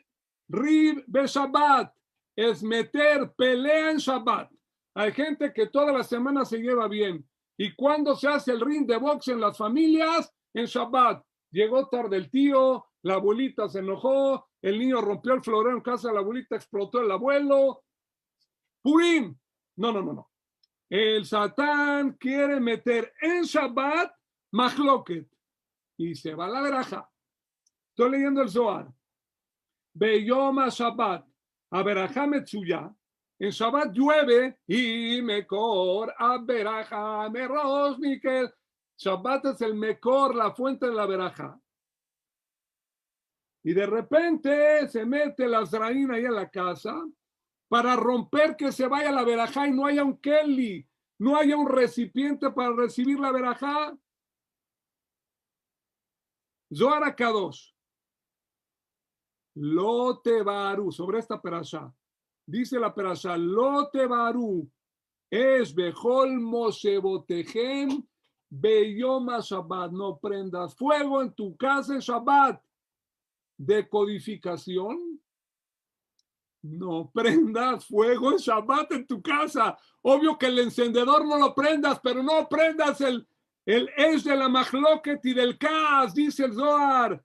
rib be Shabbat, es meter pelea en Shabbat. Hay gente que toda la semana se lleva bien. ¿Y cuando se hace el ring de box en las familias? En Shabbat. Llegó tarde el tío, la abuelita se enojó, el niño rompió el florero en casa, la abuelita explotó el abuelo. Purim. No. El Satán quiere meter en Shabbat Mahloket y se va a la verajá. Estoy leyendo el Zohar. Beyoma Shabbat, a verajá metzuya. En Shabbat llueve y mekor a verajá meros Miquel. Shabbat es el mekor, la fuente de la verajá. Y de repente se mete la Azraín ahí en la casa para romper que se vaya la verajá y no haya un Kelly, no haya un recipiente para recibir la verajá. Zohar HaKadosh, Lo Tebaru, sobre esta perashá, dice la perashá, Lo Tebaru, es Bejol Mosebotejem Beyom Shabbat, no prendas fuego en tu casa en Shabbat. Decodificación, no prendas fuego en Shabbat en tu casa. Obvio que el encendedor no lo prendas, pero no prendas el esh de la Mahloket y del Kas, dice el Zohar.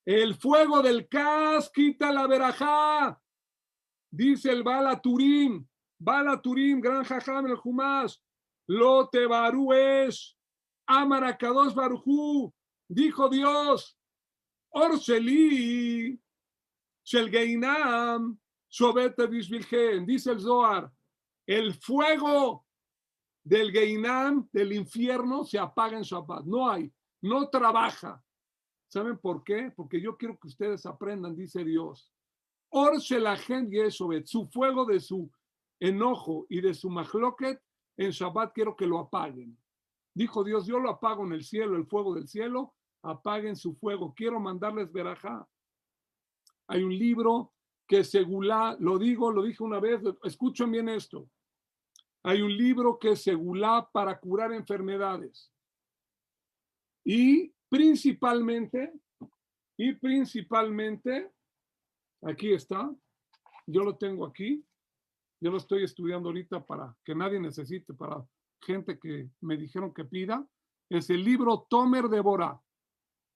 El fuego del Kas quita la verajá. Dice el Bala Turim, gran jajam el Jumash. Lo Tebaru es Amar HaKadosh Baruchu, dijo Dios, Orsheli, Shel Geinam, Shobete Bishvilgen, dice el Zohar, el fuego del Geinam, del infierno, se apaga en Shabbat. No hay, no trabaja. ¿Saben por qué? Porque yo quiero que ustedes aprendan, dice Dios. Or Shelagen Yeshobet, su fuego de su enojo y de su mahloket, en Shabbat quiero que lo apaguen. Dijo Dios, yo lo apago en el cielo, el fuego del cielo, apaguen su fuego. Quiero mandarles verajá. Hay un libro que segulá, lo dije una vez, escuchen bien esto. Hay un libro que es segulá para curar enfermedades. Y principalmente, aquí está, yo lo tengo aquí, yo lo estoy estudiando ahorita para que nadie necesite, para gente que me dijeron que pida, es el libro Tomer de Borá.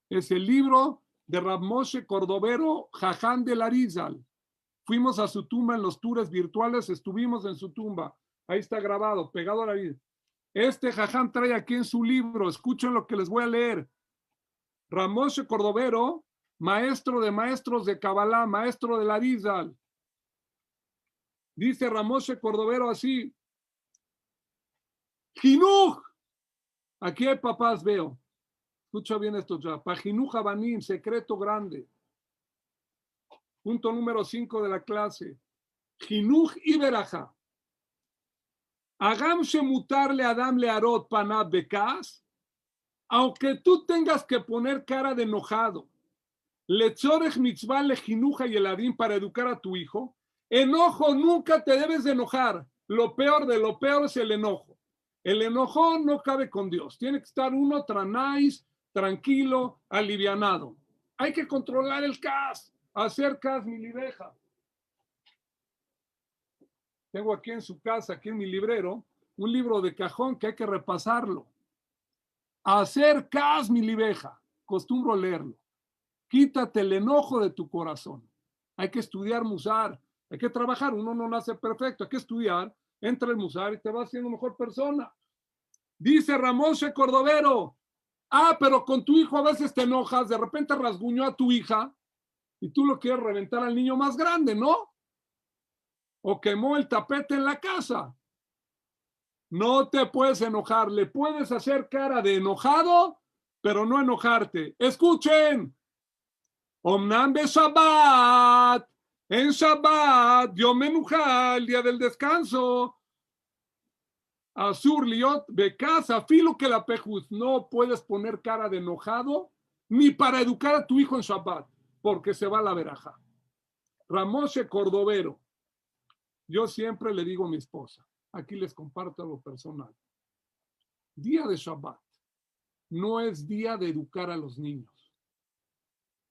Es el libro de Rav Moshe Cordovero, Jajam del Arizal. Fuimos a su tumba en los tours virtuales, estuvimos en su tumba. Ahí está grabado, pegado a la vida. Este Jajam trae aquí en su libro, escuchen lo que les voy a leer. Rav Moshe Cordovero, maestro de maestros de Kabbalah, maestro del Arizal. Dice Rav Moshe Cordovero así. Jinuj. Aquí hay papás, veo. Escucha bien esto ya. Pajinuj Abanim, secreto grande. Punto número 5 de la clase. Jinuj y Beraja. Hagam shemutar Adam learot panav bekas. Aunque tú tengas que poner cara de enojado. Letzorech mitzvah lejinuja y eladim para educar a tu hijo. Enojo, nunca te debes de enojar. Lo peor de lo peor es el enojo. El enojo no cabe con Dios. Tiene que estar uno tranais, tranquilo, alivianado. Hay que controlar el cas, hacer cas mi libeja. Tengo aquí en su casa, aquí en mi librero, un libro de cajón que hay que repasarlo. Hacer cas mi libeja. Costumbro leerlo. Quítate el enojo de tu corazón. Hay que estudiar musar. Hay que trabajar. Uno no nace perfecto. Hay que estudiar. Entra el musar y te vas siendo mejor persona. Dice Rav Moshe Cordovero. Pero con tu hijo a veces te enojas. De repente rasguñó a tu hija y tú lo quieres reventar al niño más grande, ¿no? O quemó el tapete en la casa. No te puedes enojar. Le puedes hacer cara de enojado, pero no enojarte. Escuchen. Omnam be Shabbat. En Shabbat, Yom Menuja, el día del descanso. Asur liot becasa, filo que la pejuz. No puedes poner cara de enojado ni para educar a tu hijo en Shabbat, porque se va la veraja. Rav Moshe Cordovero. Yo siempre le digo a mi esposa, aquí les comparto lo personal. Día de Shabbat no es día de educar a los niños.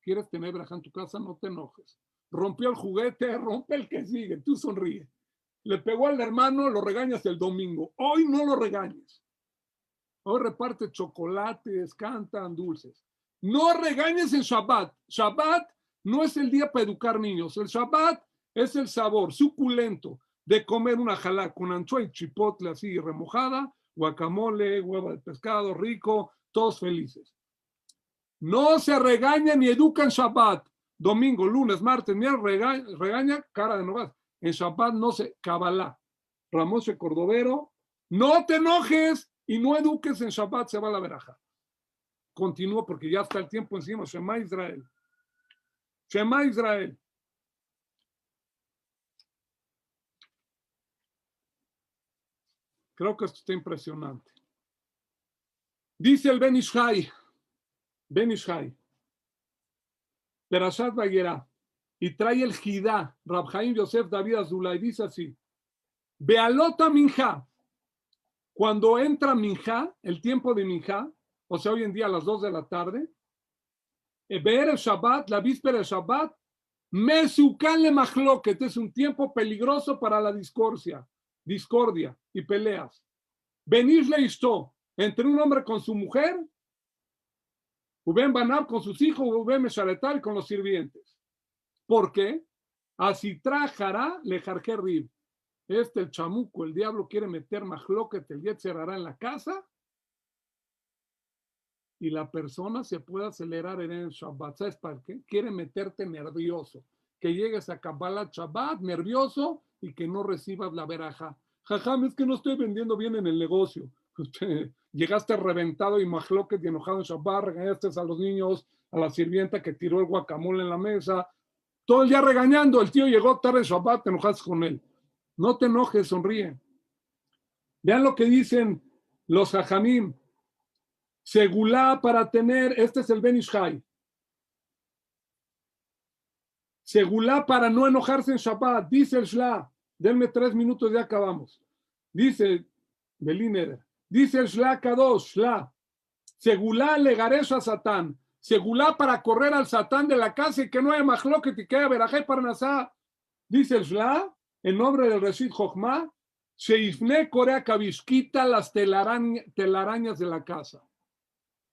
¿Quieres tener veraja en tu casa? No te enojes. Rompió el juguete, rompe el que sigue, tú sonríe. Le pegó al hermano, lo regañas el domingo. Hoy no lo regañes. Hoy reparte chocolates, cantan dulces. No regañes en Shabbat. Shabbat no es el día para educar niños. El Shabbat es el sabor suculento de comer una jalá con anchoa y chipotle así remojada, guacamole, huevo de pescado rico, todos felices. No se regaña ni educa en Shabbat. Domingo, lunes, martes, miércoles, regaña, cara de novato. En Shabbat no se, Kabbalah. Rav Moshe Cordovero, no te enojes y no eduques en Shabbat, se va la veraja. Continúo porque ya está el tiempo encima. Shema Israel. Shema Israel. Creo que esto está impresionante. Dice el Ben Ishai. Ben Ishai. Perashat Vayera. Y trae el Jidá, Rab Haim Yosef David Azulay, dice así, Bealota Minja, cuando entra Minja, el tiempo de Minja, o sea, hoy en día a las 2 de la tarde, Be'er el Shabbat, la víspera del Shabbat, Mesukan le Machloket, es un tiempo peligroso para la discordia y peleas. Benir le Ishto, entre un hombre con su mujer, Uben Banab con sus hijos, Uben Mesharetar con los sirvientes. ¿Por qué? Así trajará le jarje rib. El chamuco, el diablo quiere meter majloquet, el yetzer hará en la casa y la persona se puede acelerar en el Shabbat. ¿Sabes para qué? Quiere meterte nervioso. Que llegues a Kabbalah Shabbat nervioso y que no recibas la veraja. Jajam, es que no estoy vendiendo bien en el negocio. Llegaste reventado y majloquet y enojado en Shabbat, regañaste a los niños, a la sirvienta que tiró el guacamole en la mesa. Todo el día regañando, el tío llegó tarde Shabbat, te enojaste con él. No te enojes, sonríe. Vean lo que dicen los hajamim. Segulá para tener, este es el Ben Ishai. Segulá para no enojarse en Shabbat, dice el Shla. Denme 3 minutos, ya acabamos. Dice Beliner, dice el Shla Kadosh, Shla. Segulá legaresh a Satán. Segulá para correr al Satán de la casa y que no haya majloquet y que haya verajé para Nasá. Dice el Shla, en nombre del Reshit Jochma, Sheifne Korea Kavish, quita las telarañas de la casa.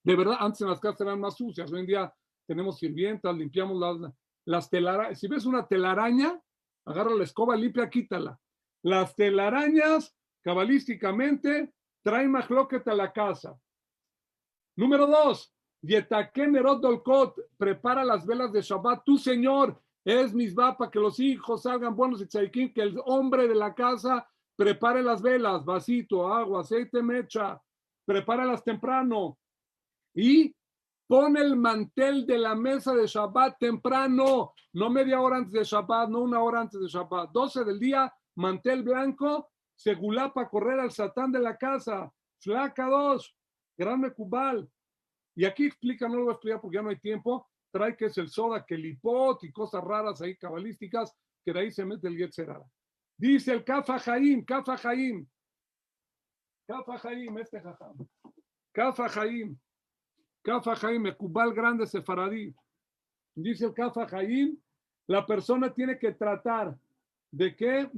De verdad, antes en las casas eran más sucias, hoy en día tenemos sirvientas, limpiamos las telarañas. Si ves una telaraña, agarra la escoba, limpia, quítala. Las telarañas, cabalísticamente, traen mahloket a la casa. Número 2, Yetaken Nerot Dolkot, prepara las velas de Shabbat. Tu Señor es misbah para que los hijos salgan buenos y tzadikim, que el hombre de la casa prepare las velas, vasito, agua, aceite, mecha, prepáralas temprano. Y pon el mantel de la mesa de Shabbat temprano, no media hora antes de Shabbat, no una hora antes de Shabbat. 12 del día, mantel blanco, segulá para correr al satán de la casa. Flaca 2, gran mecubal. Y aquí explica, no lo voy a explicar porque ya no hay tiempo, trae que es el soda, que el hipot y cosas raras ahí cabalísticas, que de ahí se mete el Yetzer Hara. Dice el Kafa Jaim, este jajam. Kafa Jaim, Mekubal grande sefaradí. Dice el Kafa Jaim, la persona tiene que tratar de que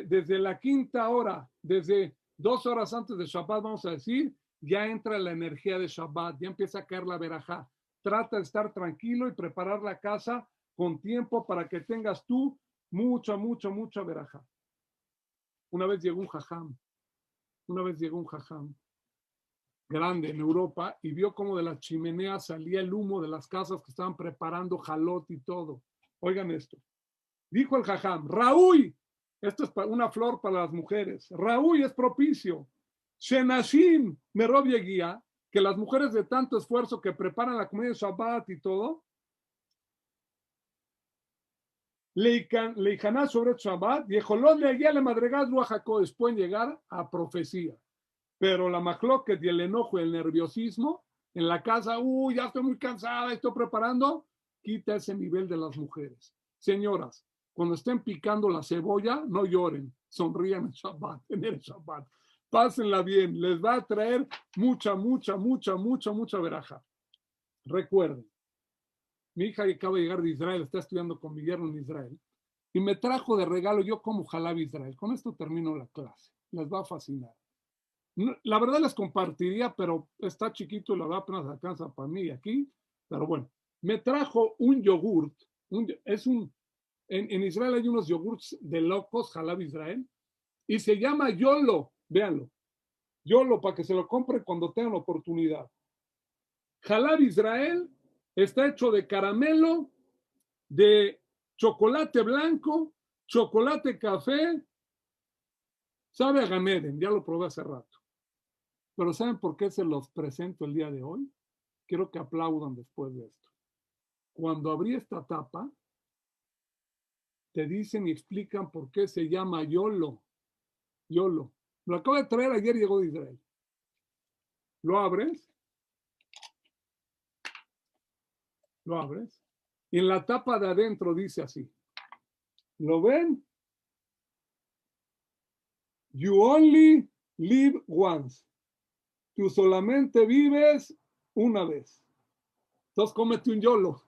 desde la quinta hora, desde 2 horas antes de Shabbat, vamos a decir, ya entra la energía de Shabbat, ya empieza a caer la verajá. Trata de estar tranquilo y preparar la casa con tiempo para que tengas tú mucha verajá. Una vez llegó un jajam grande en Europa y vio cómo de la chimenea salía el humo de las casas que estaban preparando jalot y todo. Oigan esto. Dijo el jajam, Raúl, esto es una flor para las mujeres. Raúl es propicio. Shenashim Merov Yeguía, que las mujeres de tanto esfuerzo que preparan la comida de Shabbat y todo, Leijaná sobre Shabbat, Yejolot le guía la madregat Ruajacodes, pueden llegar a profecía. Pero la mahloket y el enojo y el nerviosismo en la casa, ya estoy muy cansada, estoy preparando, quita ese nivel de las mujeres. Señoras, cuando estén picando la cebolla, no lloren, sonrían en Shabbat, en el Shabbat. Pásenla bien, les va a traer mucha veraja. Recuerden, mi hija que acaba de llegar de Israel, está estudiando con mi yerno en Israel, y me trajo de regalo, yo como jalab Israel. Con esto termino la clase, les va a fascinar. La verdad les compartiría, pero está chiquito, la verdad apenas alcanza para mí aquí, pero bueno, me trajo un yogurt, en Israel hay unos yogurts de locos, jalab Israel, y se llama Yolo, véanlo, Yolo, para que se lo compren cuando tengan oportunidad. Jalab Israel está hecho de caramelo, de chocolate blanco, chocolate café, sabe a Ganeden, ya lo probé hace rato. Pero ¿saben por qué se los presento el día de hoy? Quiero que aplaudan después de esto. Cuando abrí esta tapa, te dicen y explican por qué se llama Yolo. Yolo. Lo acabo de traer, ayer llegó de Israel. Lo abres. Y en la tapa de adentro dice así. ¿Lo ven? You only live once. Tú solamente vives una vez. Entonces cómete un YOLO.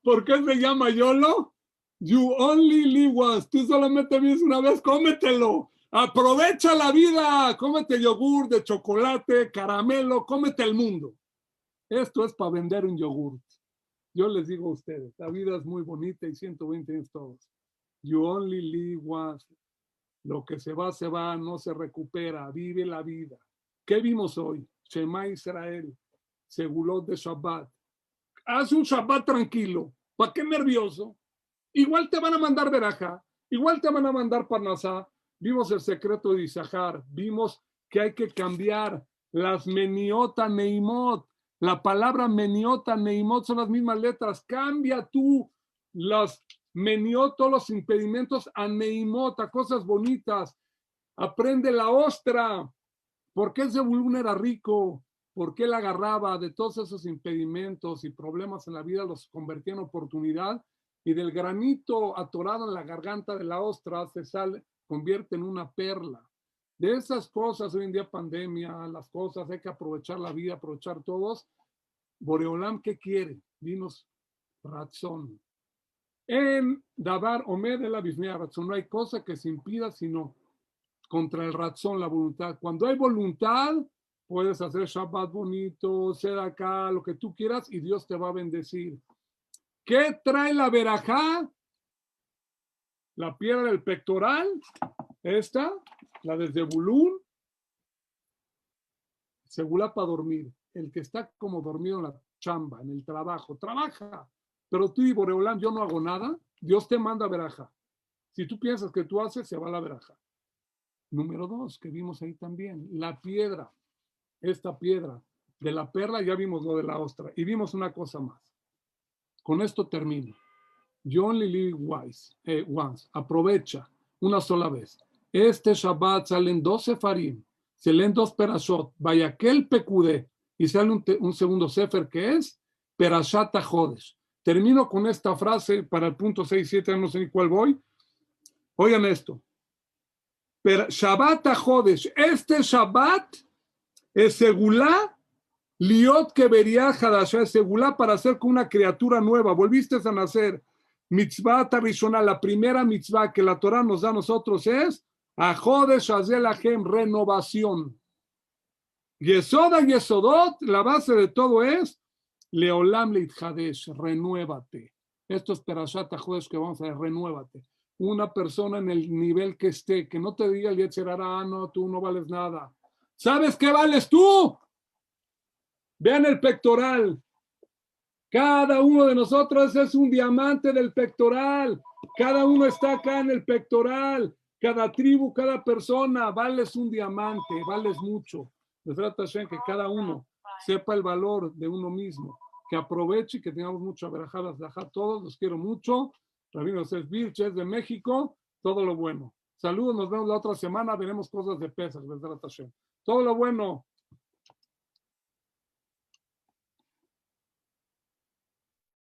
¿Por qué se llama YOLO? You only live once. Tú solamente vives una vez, cómetelo. Aprovecha la vida. Cómete yogur de chocolate, caramelo, cómete el mundo. Esto es para vender un yogur. Yo les digo a ustedes, la vida es muy bonita y 120 años todos. You only live once. Lo que se va, no se recupera. Vive la vida. ¿Qué vimos hoy? Shema Israel, Segulot de Shabbat. Haz un Shabbat tranquilo. ¿Para qué nervioso? Igual te van a mandar verajá, igual te van a mandar parnasá. Vimos el secreto de Isahar, vimos que hay que cambiar las meniota neimot. La palabra meniota neimot son las mismas letras. Cambia tú las meniot, todos los impedimentos a neimot, a cosas bonitas. Aprende la ostra. ¿Por qué Zebulún era rico? ¿Por qué él agarraba de todos esos impedimentos y problemas en la vida, los convertía en oportunidad? Y del granito atorado en la garganta de la ostra se sale, convierte en una perla. De esas cosas, hoy en día pandemia, las cosas, hay que aprovechar la vida, aprovechar todos. Boreolam, ¿qué quiere? Dinos razón. En Dabar Omed el Abismea razón, no hay cosa que se impida sino contra el razón, la voluntad. Cuando hay voluntad, puedes hacer Shabbat bonito, ser acá, lo que tú quieras, y Dios te va a bendecir. ¿Qué trae la verajá? La piedra del pectoral, esta, la de Zebulún, Segulá para dormir. El que está como dormido en la chamba, en el trabajo, trabaja. Pero tú y Boreolán, yo no hago nada, Dios te manda verajá. Si tú piensas que tú haces, se va la verajá. Número 2, que vimos ahí también, la piedra, esta piedra de la perla, ya vimos lo de la ostra. Y vimos una cosa más. Con esto termino. You only live once. Aprovecha una sola vez. Este Shabbat salen 12 farim, se leen 2 perashot, vaya aquel pecudé, y sale un segundo sefer que es Perashat HaJodesh. Termino con esta frase para el punto 6, 7, no sé ni cuál voy. Oigan esto. Shabbat HaJodesh, este Shabbat es segulá, liot que vería Hadashah, es segulá para ser con una criatura nueva. Volviste a nacer. Mitzvah tarishona, la primera mitzvah que la Torah nos da a nosotros es HaJodesh Hazel Lahem, renovación. Yesoda Yesodot, la base de todo es Leolam Leithadesh, renuévate. Esto es Perashat HaJodesh que vamos a ver, renuévate. Una persona en el nivel que esté, que no te diga el Yetzer Hara, no, tú no vales nada. ¿Sabes qué vales tú? Vean el pectoral. Cada uno de nosotros es un diamante del pectoral. Cada uno está acá en el pectoral. Cada tribu, cada persona, vales un diamante, vales mucho. Les trata Hashem que cada uno sepa el valor de uno mismo, que aproveche y que tengamos muchas verajadas de ajá. Todos los quiero mucho. Rabino Yosef Vilches de México, todo lo bueno. Saludos, nos vemos la otra semana, veremos cosas de pesas, les trata Hashem. Todo lo bueno.